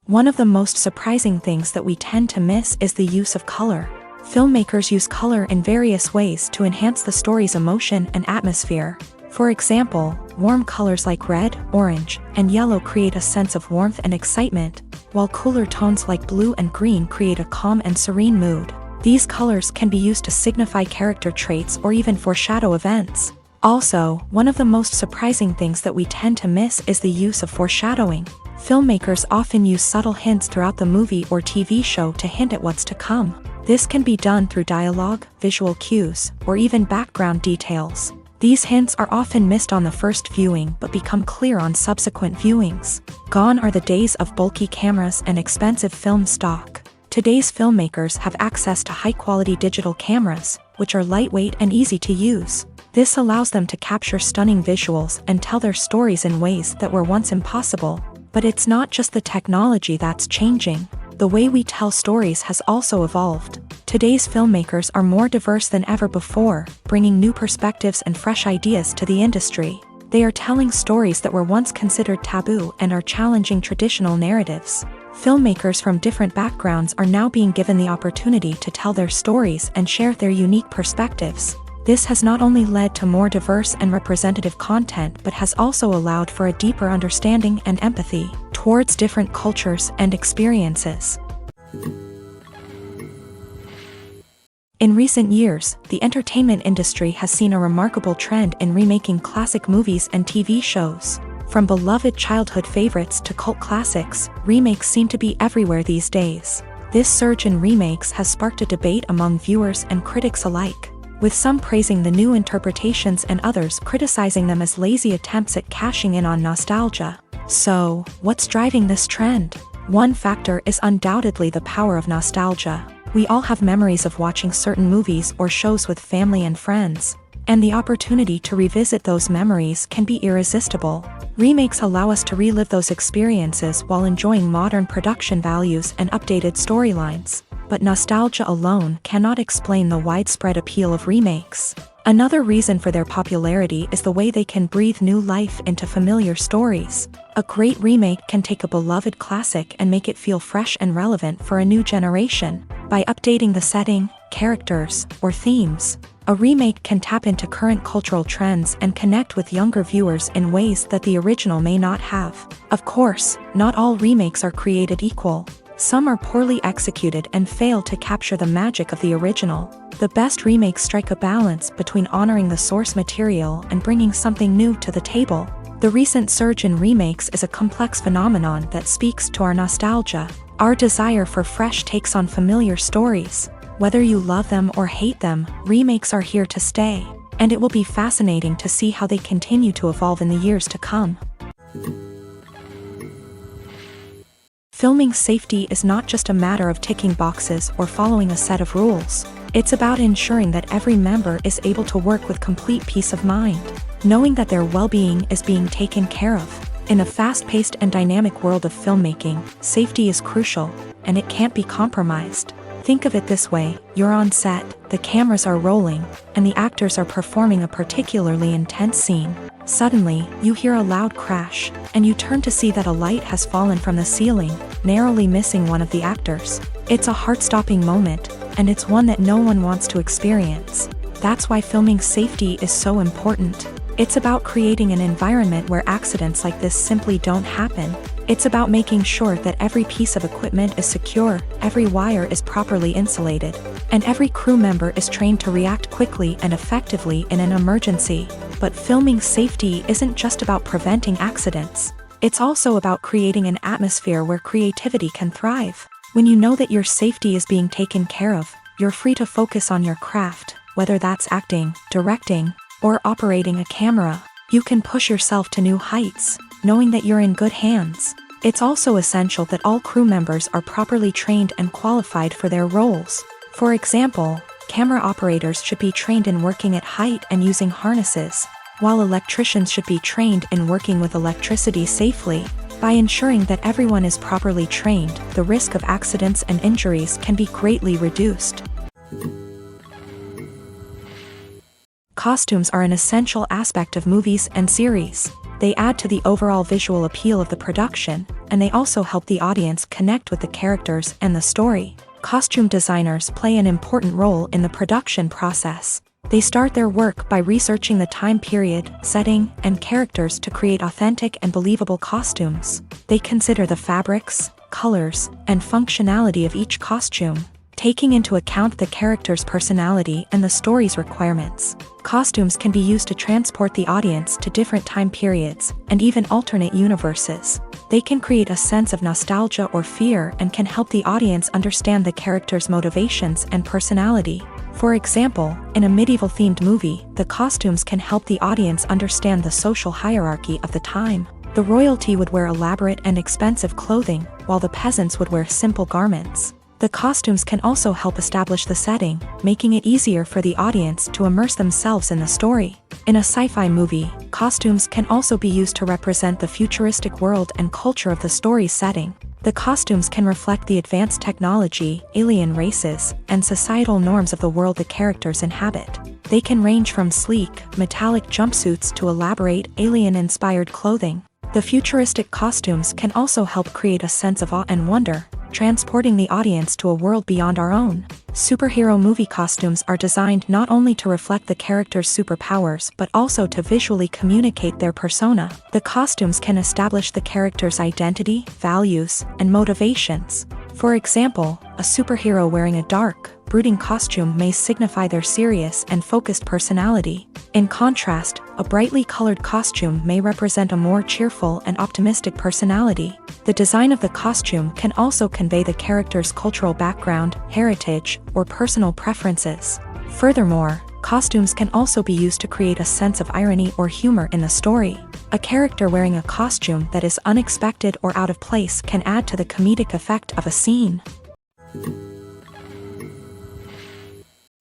One of the most surprising things that we tend to miss is the use of color. Filmmakers use color in various ways to enhance the story's emotion and atmosphere. For example, warm colors like red, orange, and yellow create a sense of warmth and excitement, while cooler tones like blue and green create a calm and serene mood. These colors can be used to signify character traits or even foreshadow events. Also, one of the most surprising things that we tend to miss is the use of foreshadowing. Filmmakers often use subtle hints throughout the movie or TV show to hint at what's to come. This can be done through dialogue, visual cues, or even background details. These hints are often missed on the first viewing but become clear on subsequent viewings. Gone are the days of bulky cameras and expensive film stock. Today's filmmakers have access to high-quality digital cameras, which are lightweight and easy to use. This allows them to capture stunning visuals and tell their stories in ways that were once impossible. But it's not just the technology that's changing. The way we tell stories has also evolved. Today's filmmakers are more diverse than ever before, bringing new perspectives and fresh ideas to the industry. They are telling stories that were once considered taboo and are challenging traditional narratives. Filmmakers from different backgrounds are now being given the opportunity to tell their stories and share their unique perspectives. This has not only led to more diverse and representative content but has also allowed for a deeper understanding and empathy towards different cultures and experiences. In recent years, the entertainment industry has seen a remarkable trend in remaking classic movies and TV shows. From beloved childhood favorites to cult classics, remakes seem to be everywhere these days. This surge in remakes has sparked a debate among viewers and critics alike, with some praising the new interpretations and others criticizing them as lazy attempts at cashing in on nostalgia. So, what's driving this trend? One factor is undoubtedly the power of nostalgia. We all have memories of watching certain movies or shows with family and friends, and the opportunity to revisit those memories can be irresistible. Remakes allow us to relive those experiences while enjoying modern production values and updated storylines. But nostalgia alone cannot explain the widespread appeal of remakes. Another reason for their popularity is the way they can breathe new life into familiar stories. A great remake can take a beloved classic and make it feel fresh and relevant for a new generation. By updating the setting, characters, or themes, a remake can tap into current cultural trends and connect with younger viewers in ways that the original may not have. Of course, not all remakes are created equal. Some are poorly executed and fail to capture the magic of the original. The best remakes strike a balance between honoring the source material and bringing something new to the table. The recent surge in remakes is a complex phenomenon that speaks to our nostalgia, our desire for fresh takes on familiar stories. Whether you love them or hate them, remakes are here to stay, and it will be fascinating to see how they continue to evolve in the years to come. Filming safety is not just a matter of ticking boxes or following a set of rules. It's about ensuring that every member is able to work with complete peace of mind, knowing that their well-being is being taken care of. In a fast-paced and dynamic world of filmmaking, safety is crucial, and it can't be compromised. Think of it this way: you're on set, the cameras are rolling, and the actors are performing a particularly intense scene. Suddenly, you hear a loud crash, and you turn to see that a light has fallen from the ceiling, narrowly missing one of the actors. It's a heart-stopping moment, and it's one that no one wants to experience. That's why filming safety is so important. It's about creating an environment where accidents like this simply don't happen. It's about making sure that every piece of equipment is secure, every wire is properly insulated, and every crew member is trained to react quickly and effectively in an emergency. But filming safety isn't just about preventing accidents. It's also about creating an atmosphere where creativity can thrive. When you know that your safety is being taken care of, you're free to focus on your craft, whether that's acting, directing, or operating a camera. You can push yourself to new heights, knowing that you're in good hands. It's also essential that all crew members are properly trained and qualified for their roles. For example, camera operators should be trained in working at height and using harnesses, while electricians should be trained in working with electricity safely. By ensuring that everyone is properly trained, the risk of accidents and injuries can be greatly reduced. Costumes are an essential aspect of movies and series. They add to the overall visual appeal of the production, and they also help the audience connect with the characters and the story. Costume designers play an important role in the production process. They start their work by researching the time period, setting, and characters to create authentic and believable costumes. They consider the fabrics, colors, and functionality of each costume, taking into account the character's personality and the story's requirements. Costumes can be used to transport the audience to different time periods, and even alternate universes. They can create a sense of nostalgia or fear and can help the audience understand the character's motivations and personality. For example, in a medieval-themed movie, the costumes can help the audience understand the social hierarchy of the time. The royalty would wear elaborate and expensive clothing, while the peasants would wear simple garments. The costumes can also help establish the setting, making it easier for the audience to immerse themselves in the story. In a sci-fi movie, costumes can also be used to represent the futuristic world and culture of the story's setting. The costumes can reflect the advanced technology, alien races, and societal norms of the world the characters inhabit. They can range from sleek, metallic jumpsuits to elaborate, alien-inspired clothing. The futuristic costumes can also help create a sense of awe and wonder, transporting the audience to a world beyond our own. Superhero movie costumes are designed not only to reflect the character's superpowers but also to visually communicate their persona. The costumes can establish the character's identity, values, and motivations. For example, a superhero wearing a dark, brooding costume may signify their serious and focused personality. In contrast, a brightly colored costume may represent a more cheerful and optimistic personality. The design of the costume can also convey the character's cultural background, heritage, or personal preferences. Furthermore, costumes can also be used to create a sense of irony or humor in the story. A character wearing a costume that is unexpected or out of place can add to the comedic effect of a scene.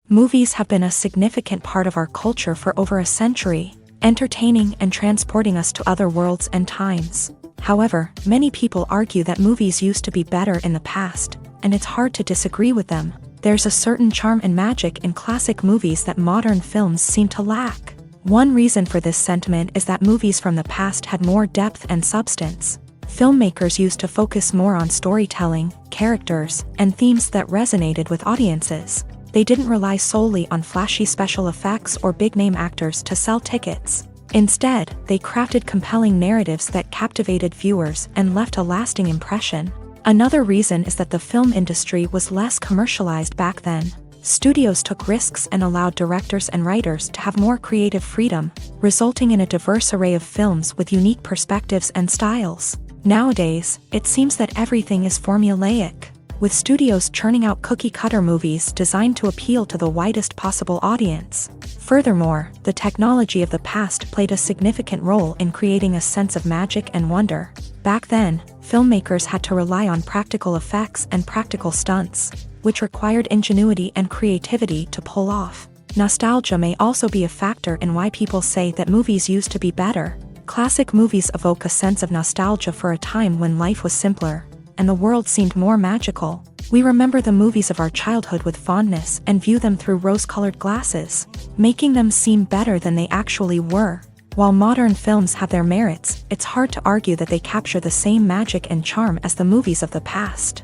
Movies have been a significant part of our culture for over a century, entertaining and transporting us to other worlds and times. However, many people argue that movies used to be better in the past, and it's hard to disagree with them. There's a certain charm and magic in classic movies that modern films seem to lack. One reason for this sentiment is that movies from the past had more depth and substance. Filmmakers used to focus more on storytelling, characters, and themes that resonated with audiences. They didn't rely solely on flashy special effects or big-name actors to sell tickets. Instead, they crafted compelling narratives that captivated viewers and left a lasting impression. Another reason is that the film industry was less commercialized back then. Studios took risks and allowed directors and writers to have more creative freedom, resulting in a diverse array of films with unique perspectives and styles. Nowadays, it seems that everything is formulaic, with studios churning out cookie-cutter movies designed to appeal to the widest possible audience. Furthermore, the technology of the past played a significant role in creating a sense of magic and wonder. Back then, filmmakers had to rely on practical effects and practical stunts, which required ingenuity and creativity to pull off. Nostalgia may also be a factor in why people say that movies used to be better. Classic movies evoke a sense of nostalgia for a time when life was simpler, and the world seemed more magical. We remember the movies of our childhood with fondness and view them through rose-colored glasses, making them seem better than they actually were. While modern films have their merits, it's hard to argue that they capture the same magic and charm as the movies of the past.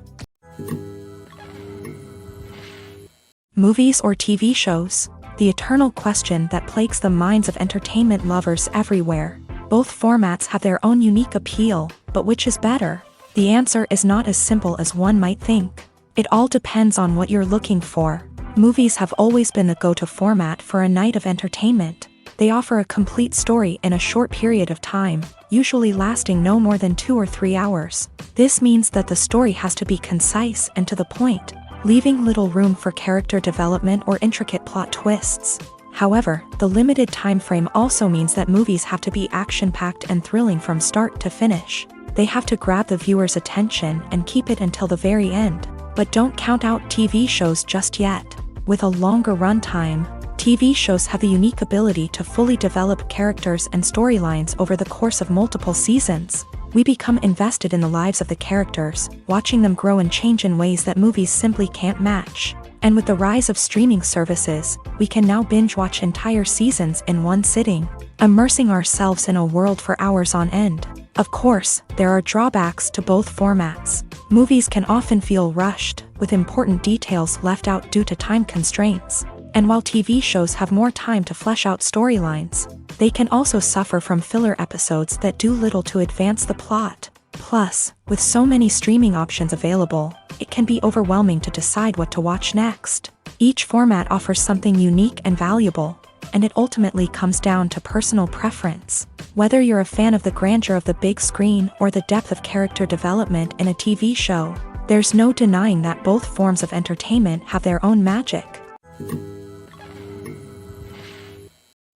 Movies or TV shows? The eternal question that plagues the minds of entertainment lovers everywhere. Both formats have their own unique appeal, but which is better? The answer is not as simple as one might think. It all depends on what you're looking for. Movies have always been the go-to format for a night of entertainment. They offer a complete story in a short period of time, usually lasting no more than 2 or 3 hours. This means that the story has to be concise and to the point, leaving little room for character development or intricate plot twists. However, the limited time frame also means that movies have to be action-packed and thrilling from start to finish. They have to grab the viewer's attention and keep it until the very end. But don't count out TV shows just yet. With a longer runtime, TV shows have the unique ability to fully develop characters and storylines over the course of multiple seasons. We become invested in the lives of the characters, watching them grow and change in ways that movies simply can't match. And with the rise of streaming services, we can now binge-watch entire seasons in one sitting, immersing ourselves in a world for hours on end. Of course, there are drawbacks to both formats. Movies can often feel rushed, with important details left out due to time constraints. And while TV shows have more time to flesh out storylines, they can also suffer from filler episodes that do little to advance the plot. Plus, with so many streaming options available, it can be overwhelming to decide what to watch next. Each format offers something unique and valuable, and it ultimately comes down to personal preference. Whether you're a fan of the grandeur of the big screen or the depth of character development in a TV show, there's no denying that both forms of entertainment have their own magic.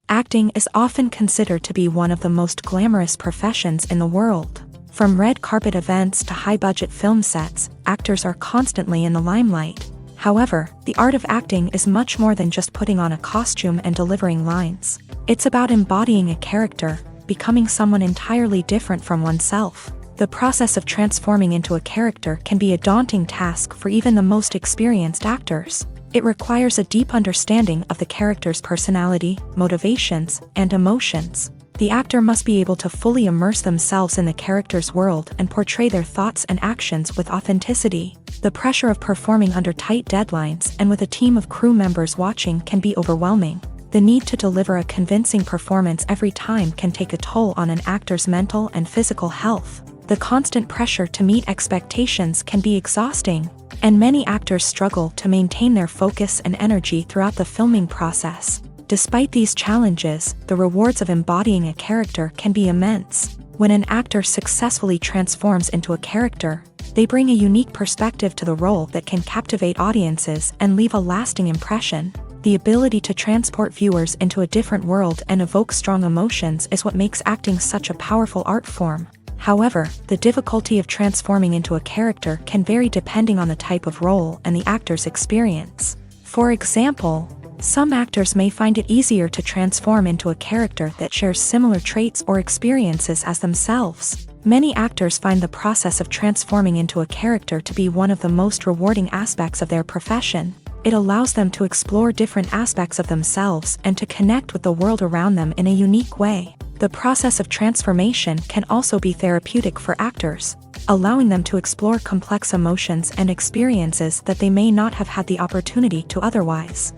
Acting is often considered to be one of the most glamorous professions in the world. From red carpet events to high-budget film sets, actors are constantly in the limelight. However, the art of acting is much more than just putting on a costume and delivering lines. It's about embodying a character, becoming someone entirely different from oneself. The process of transforming into a character can be a daunting task for even the most experienced actors. It requires a deep understanding of the character's personality, motivations, and emotions. The actor must be able to fully immerse themselves in the character's world and portray their thoughts and actions with authenticity. The pressure of performing under tight deadlines and with a team of crew members watching can be overwhelming. The need to deliver a convincing performance every time can take a toll on an actor's mental and physical health. The constant pressure to meet expectations can be exhausting, and many actors struggle to maintain their focus and energy throughout the filming process. Despite these challenges, the rewards of embodying a character can be immense. When an actor successfully transforms into a character, they bring a unique perspective to the role that can captivate audiences and leave a lasting impression. The ability to transport viewers into a different world and evoke strong emotions is what makes acting such a powerful art form. However, the difficulty of transforming into a character can vary depending on the type of role and the actor's experience. For example, some actors may find it easier to transform into a character that shares similar traits or experiences as themselves. Many actors find the process of transforming into a character to be one of the most rewarding aspects of their profession. It allows them to explore different aspects of themselves and to connect with the world around them in a unique way. The process of transformation can also be therapeutic for actors, allowing them to explore complex emotions and experiences that they may not have had the opportunity to otherwise.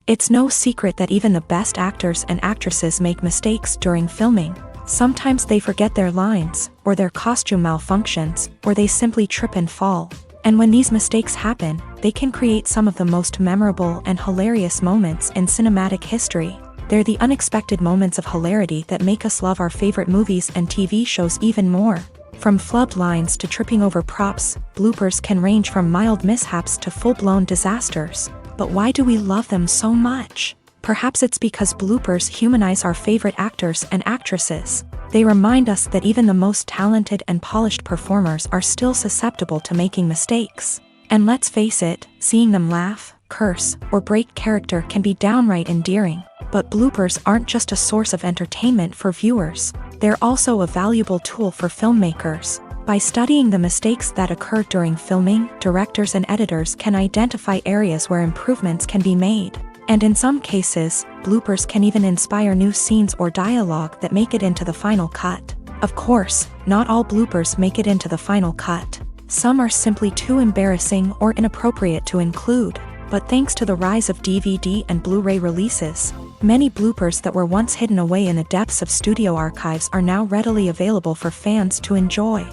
It's no secret that even the best actors and actresses make mistakes during filming. Sometimes they forget their lines, or their costume malfunctions, or they simply trip and fall. And when these mistakes happen, they can create some of the most memorable and hilarious moments in cinematic history. They're the unexpected moments of hilarity that make us love our favorite movies and TV shows even more. From flubbed lines to tripping over props, bloopers can range from mild mishaps to full-blown disasters. But why do we love them so much? Perhaps it's because bloopers humanize our favorite actors and actresses. They remind us that even the most talented and polished performers are still susceptible to making mistakes. And let's face it, seeing them laugh, curse, or break character can be downright endearing. But bloopers aren't just a source of entertainment for viewers. They're also a valuable tool for filmmakers. By studying the mistakes that occur during filming, directors and editors can identify areas where improvements can be made. And in some cases, bloopers can even inspire new scenes or dialogue that make it into the final cut. Of course, not all bloopers make it into the final cut. Some are simply too embarrassing or inappropriate to include. But thanks to the rise of DVD and Blu-ray releases, many bloopers that were once hidden away in the depths of studio archives are now readily available for fans to enjoy.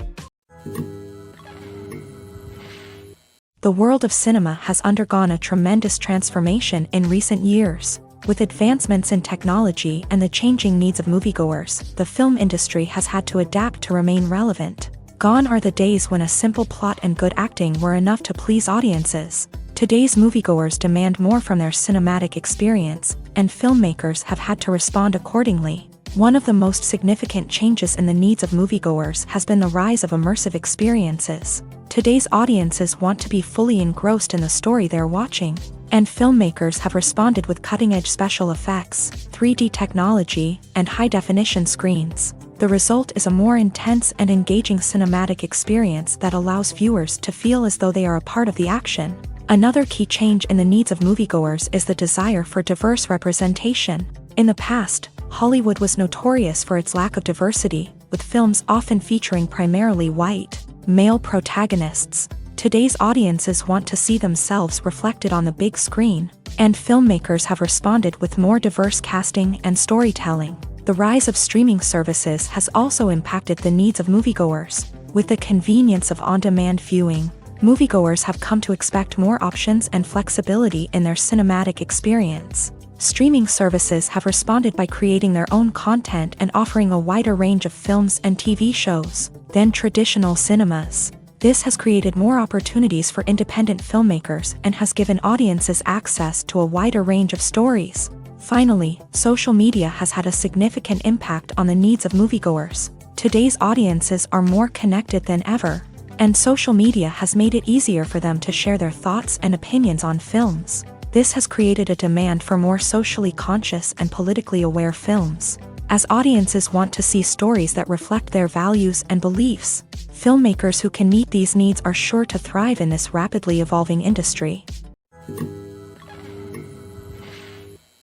The world of cinema has undergone a tremendous transformation in recent years. With advancements in technology and the changing needs of moviegoers, the film industry has had to adapt to remain relevant. Gone are the days when a simple plot and good acting were enough to please audiences. Today's moviegoers demand more from their cinematic experience, and filmmakers have had to respond accordingly. One of the most significant changes in the needs of moviegoers has been the rise of immersive experiences. Today's audiences want to be fully engrossed in the story they're watching, and filmmakers have responded with cutting-edge special effects, 3D technology, and high-definition screens. The result is a more intense and engaging cinematic experience that allows viewers to feel as though they are a part of the action. Another key change in the needs of moviegoers is the desire for diverse representation. In the past, Hollywood was notorious for its lack of diversity, with films often featuring primarily white, male protagonists. Today's audiences want to see themselves reflected on the big screen, and filmmakers have responded with more diverse casting and storytelling. The rise of streaming services has also impacted the needs of moviegoers. With the convenience of on-demand viewing, moviegoers have come to expect more options and flexibility in their cinematic experience. Streaming services have responded by creating their own content and offering a wider range of films and TV shows than traditional cinemas. This has created more opportunities for independent filmmakers and has given audiences access to a wider range of stories. Finally, social media has had a significant impact on the needs of moviegoers. Today's audiences are more connected than ever, and social media has made it easier for them to share their thoughts and opinions on films. This has created a demand for more socially conscious and politically aware films. As audiences want to see stories that reflect their values and beliefs, filmmakers who can meet these needs are sure to thrive in this rapidly evolving industry.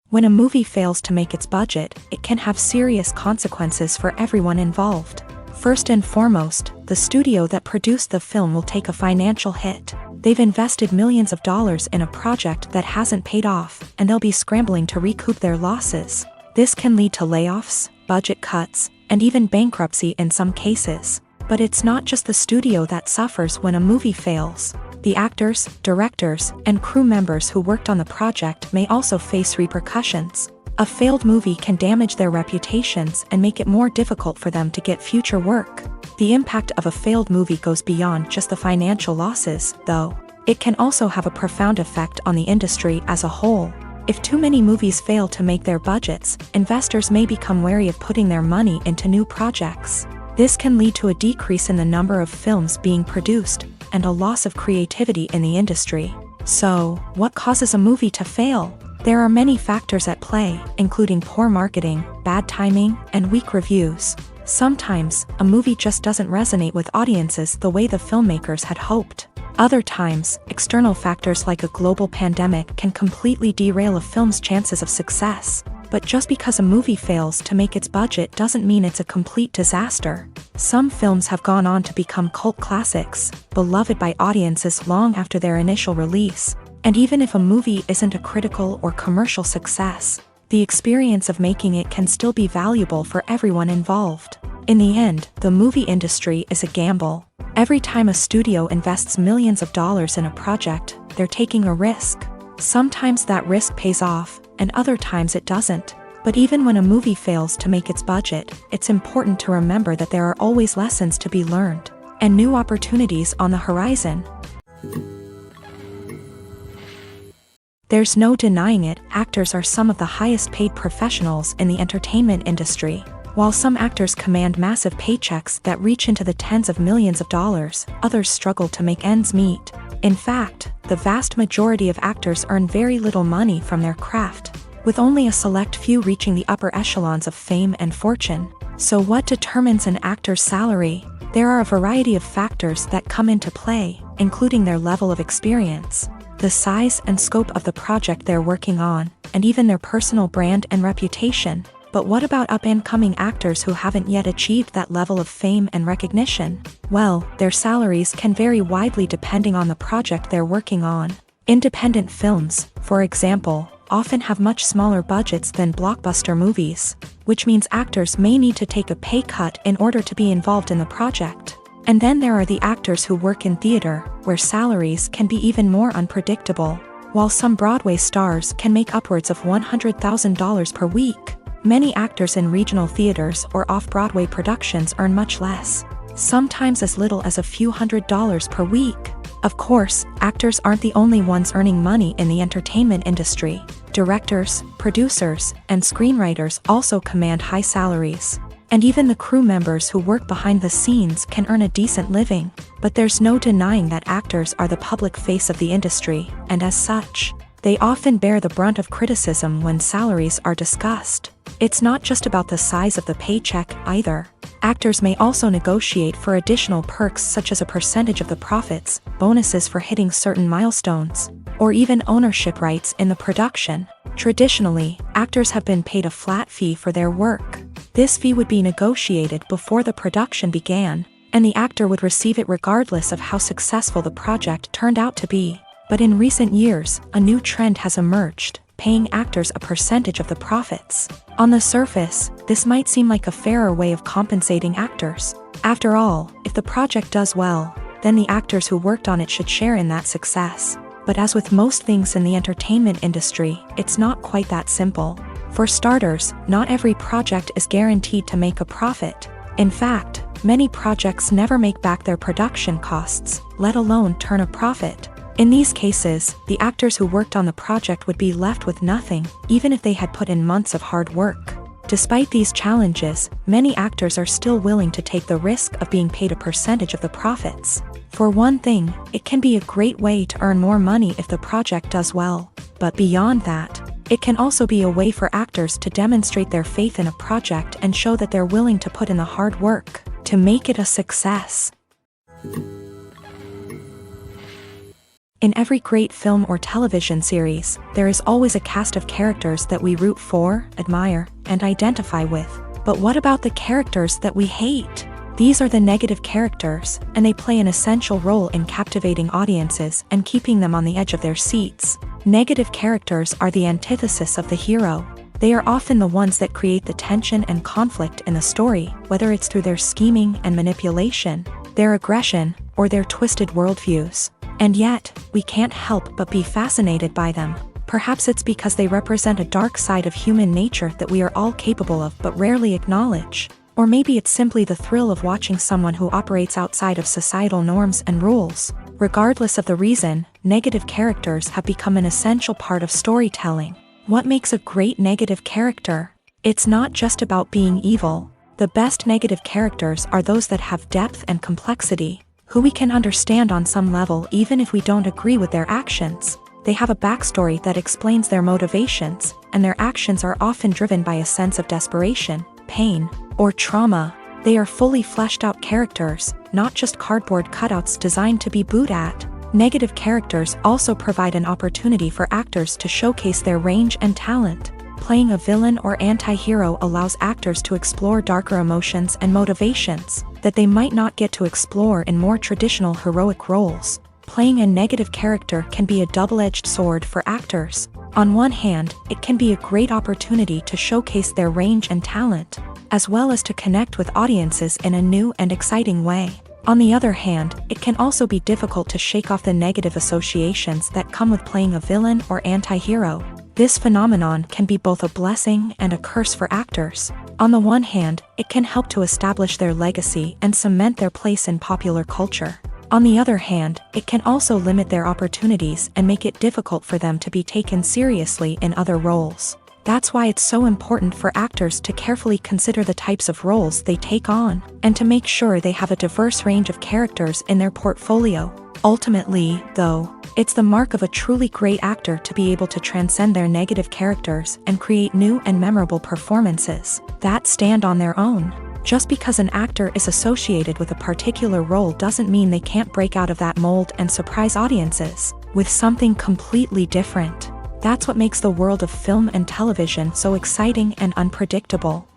When a movie fails to make its budget, it can have serious consequences for everyone involved. First and foremost, the studio that produced the film will take a financial hit. They've invested millions of dollars in a project that hasn't paid off, and they'll be scrambling to recoup their losses. This can lead to layoffs, budget cuts, and even bankruptcy in some cases. But it's not just the studio that suffers when a movie fails. The actors, directors, and crew members who worked on the project may also face repercussions. A failed movie can damage their reputations and make it more difficult for them to get future work. The impact of a failed movie goes beyond just the financial losses, though. It can also have a profound effect on the industry as a whole. If too many movies fail to make their budgets, investors may become wary of putting their money into new projects. This can lead to a decrease in the number of films being produced, and a loss of creativity in the industry. So, what causes a movie to fail? There are many factors at play, including poor marketing, bad timing, and weak reviews. Sometimes, a movie just doesn't resonate with audiences the way the filmmakers had hoped. Other times, external factors like a global pandemic can completely derail a film's chances of success. But just because a movie fails to make its budget doesn't mean it's a complete disaster. Some films have gone on to become cult classics, beloved by audiences long after their initial release. And even if a movie isn't a critical or commercial success, the experience of making it can still be valuable for everyone involved. In the end, the movie industry is a gamble. Every time a studio invests millions of dollars in a project, they're taking a risk. Sometimes that risk pays off, and other times it doesn't. But even when a movie fails to make its budget, it's important to remember that there are always lessons to be learned, and new opportunities on the horizon. There's no denying it, actors are some of the highest paid professionals in the entertainment industry. While some actors command massive paychecks that reach into the tens of millions of dollars, others struggle to make ends meet. In fact, the vast majority of actors earn very little money from their craft, with only a select few reaching the upper echelons of fame and fortune. So what determines an actor's salary? There are a variety of factors that come into play, including their level of experience, the size and scope of the project they're working on, and even their personal brand and reputation. But what about up-and-coming actors who haven't yet achieved that level of fame and recognition? Well, their salaries can vary widely depending on the project they're working on. Independent films, for example, often have much smaller budgets than blockbuster movies, which means actors may need to take a pay cut in order to be involved in the project. And then there are the actors who work in theater, where salaries can be even more unpredictable. While some Broadway stars can make upwards of $100,000 per week, many actors in regional theaters or off-Broadway productions earn much less, sometimes as little as a few $100s per week. Of course, actors aren't the only ones earning money in the entertainment industry. Directors, producers, and screenwriters also command high salaries. And even the crew members who work behind the scenes can earn a decent living. But there's no denying that actors are the public face of the industry, and as such, they often bear the brunt of criticism when salaries are discussed. It's not just about the size of the paycheck, either. Actors may also negotiate for additional perks such as a percentage of the profits, bonuses for hitting certain milestones, or even ownership rights in the production. Traditionally, actors have been paid a flat fee for their work. This fee would be negotiated before the production began, and the actor would receive it regardless of how successful the project turned out to be. But in recent years, a new trend has emerged. paying actors a percentage of the profits. On the surface, this might seem like a fairer way of compensating actors. After all, if the project does well, then the actors who worked on it should share in that success. But as with most things in the entertainment industry, it's not quite that simple. For starters, not every project is guaranteed to make a profit. In fact, many projects never make back their production costs, let alone turn a profit. In these cases, the actors who worked on the project would be left with nothing, even if they had put in months of hard work. Despite these challenges, many actors are still willing to take the risk of being paid a percentage of the profits. For one thing, it can be a great way to earn more money if the project does well. But beyond that, it can also be a way for actors to demonstrate their faith in a project and show that they're willing to put in the hard work to make it a success. In every great film or television series, there is always a cast of characters that we root for, admire, and identify with. But what about the characters that we hate? These are the negative characters, and they play an essential role in captivating audiences and keeping them on the edge of their seats. Negative characters are the antithesis of the hero. They are often the ones that create the tension and conflict in the story, whether it's through their scheming and manipulation, their aggression, or their twisted worldviews. And yet, we can't help but be fascinated by them. Perhaps it's because they represent a dark side of human nature that we are all capable of but rarely acknowledge. Or maybe it's simply the thrill of watching someone who operates outside of societal norms and rules. Regardless of the reason, negative characters have become an essential part of storytelling. What makes a great negative character? It's not just about being evil. The best negative characters are those that have depth and complexity, who we can understand on some level even if we don't agree with their actions. They have a backstory that explains their motivations, and their actions are often driven by a sense of desperation, pain, or trauma. They are fully fleshed out characters, not just cardboard cutouts designed to be booed at. Negative characters also provide an opportunity for actors to showcase their range and talent. Playing a villain or anti-hero allows actors to explore darker emotions and motivations that they might not get to explore in more traditional heroic roles. Playing a negative character can be a double-edged sword for actors. On one hand, it can be a great opportunity to showcase their range and talent, as well as to connect with audiences in a new and exciting way. On the other hand, it can also be difficult to shake off the negative associations that come with playing a villain or anti-hero. This phenomenon can be both a blessing and a curse for actors. On the one hand, it can help to establish their legacy and cement their place in popular culture. On the other hand, it can also limit their opportunities and make it difficult for them to be taken seriously in other roles. That's why it's so important for actors to carefully consider the types of roles they take on, and to make sure they have a diverse range of characters in their portfolio. Ultimately, though, it's the mark of a truly great actor to be able to transcend their negative characters and create new and memorable performances that stand on their own. Just because an actor is associated with a particular role doesn't mean they can't break out of that mold and surprise audiences with something completely different. That's what makes the world of film and television so exciting and unpredictable.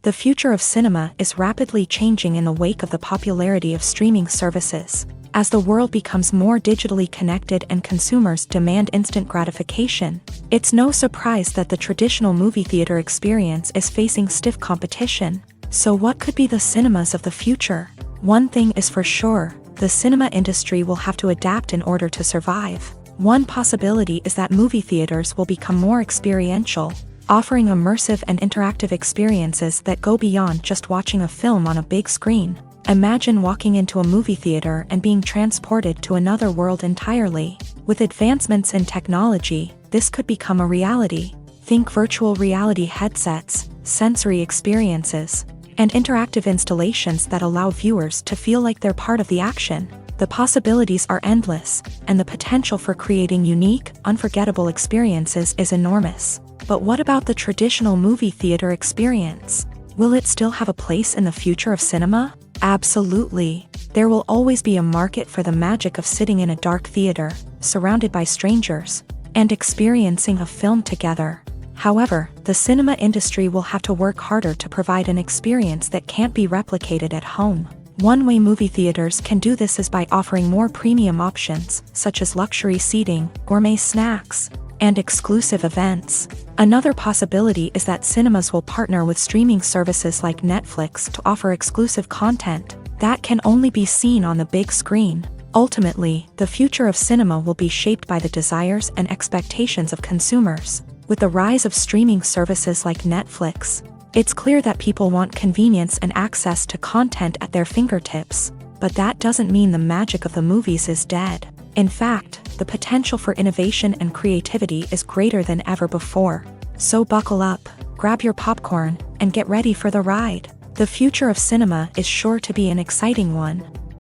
The future of cinema is rapidly changing in the wake of the popularity of streaming services. As the world becomes more digitally connected and consumers demand instant gratification, it's no surprise that the traditional movie theater experience is facing stiff competition. So what could be the cinemas of the future? One thing is for sure, the cinema industry will have to adapt in order to survive. One possibility is that movie theaters will become more experiential, offering immersive and interactive experiences that go beyond just watching a film on a big screen. Imagine walking into a movie theater and being transported to another world entirely. With advancements in technology, this could become a reality. Think virtual reality headsets, sensory experiences, and interactive installations that allow viewers to feel like they're part of the action. The possibilities are endless, and the potential for creating unique, unforgettable experiences is enormous. But what about the traditional movie theater experience? Will it still have a place in the future of cinema? Absolutely. There will always be a market for the magic of sitting in a dark theater, surrounded by strangers, and experiencing a film together. However, the cinema industry will have to work harder to provide an experience that can't be replicated at home. One way movie theaters can do this is by offering more premium options, such as luxury seating, gourmet snacks, and exclusive events. Another possibility is that cinemas will partner with streaming services like Netflix to offer exclusive content that can only be seen on the big screen. Ultimately, the future of cinema will be shaped by the desires and expectations of consumers. With the rise of streaming services like Netflix, it's clear that people want convenience and access to content at their fingertips. But that doesn't mean the magic of the movies is dead. In fact, the potential for innovation and creativity is greater than ever before. So buckle up, grab your popcorn, and get ready for the ride. The future of cinema is sure to be an exciting one.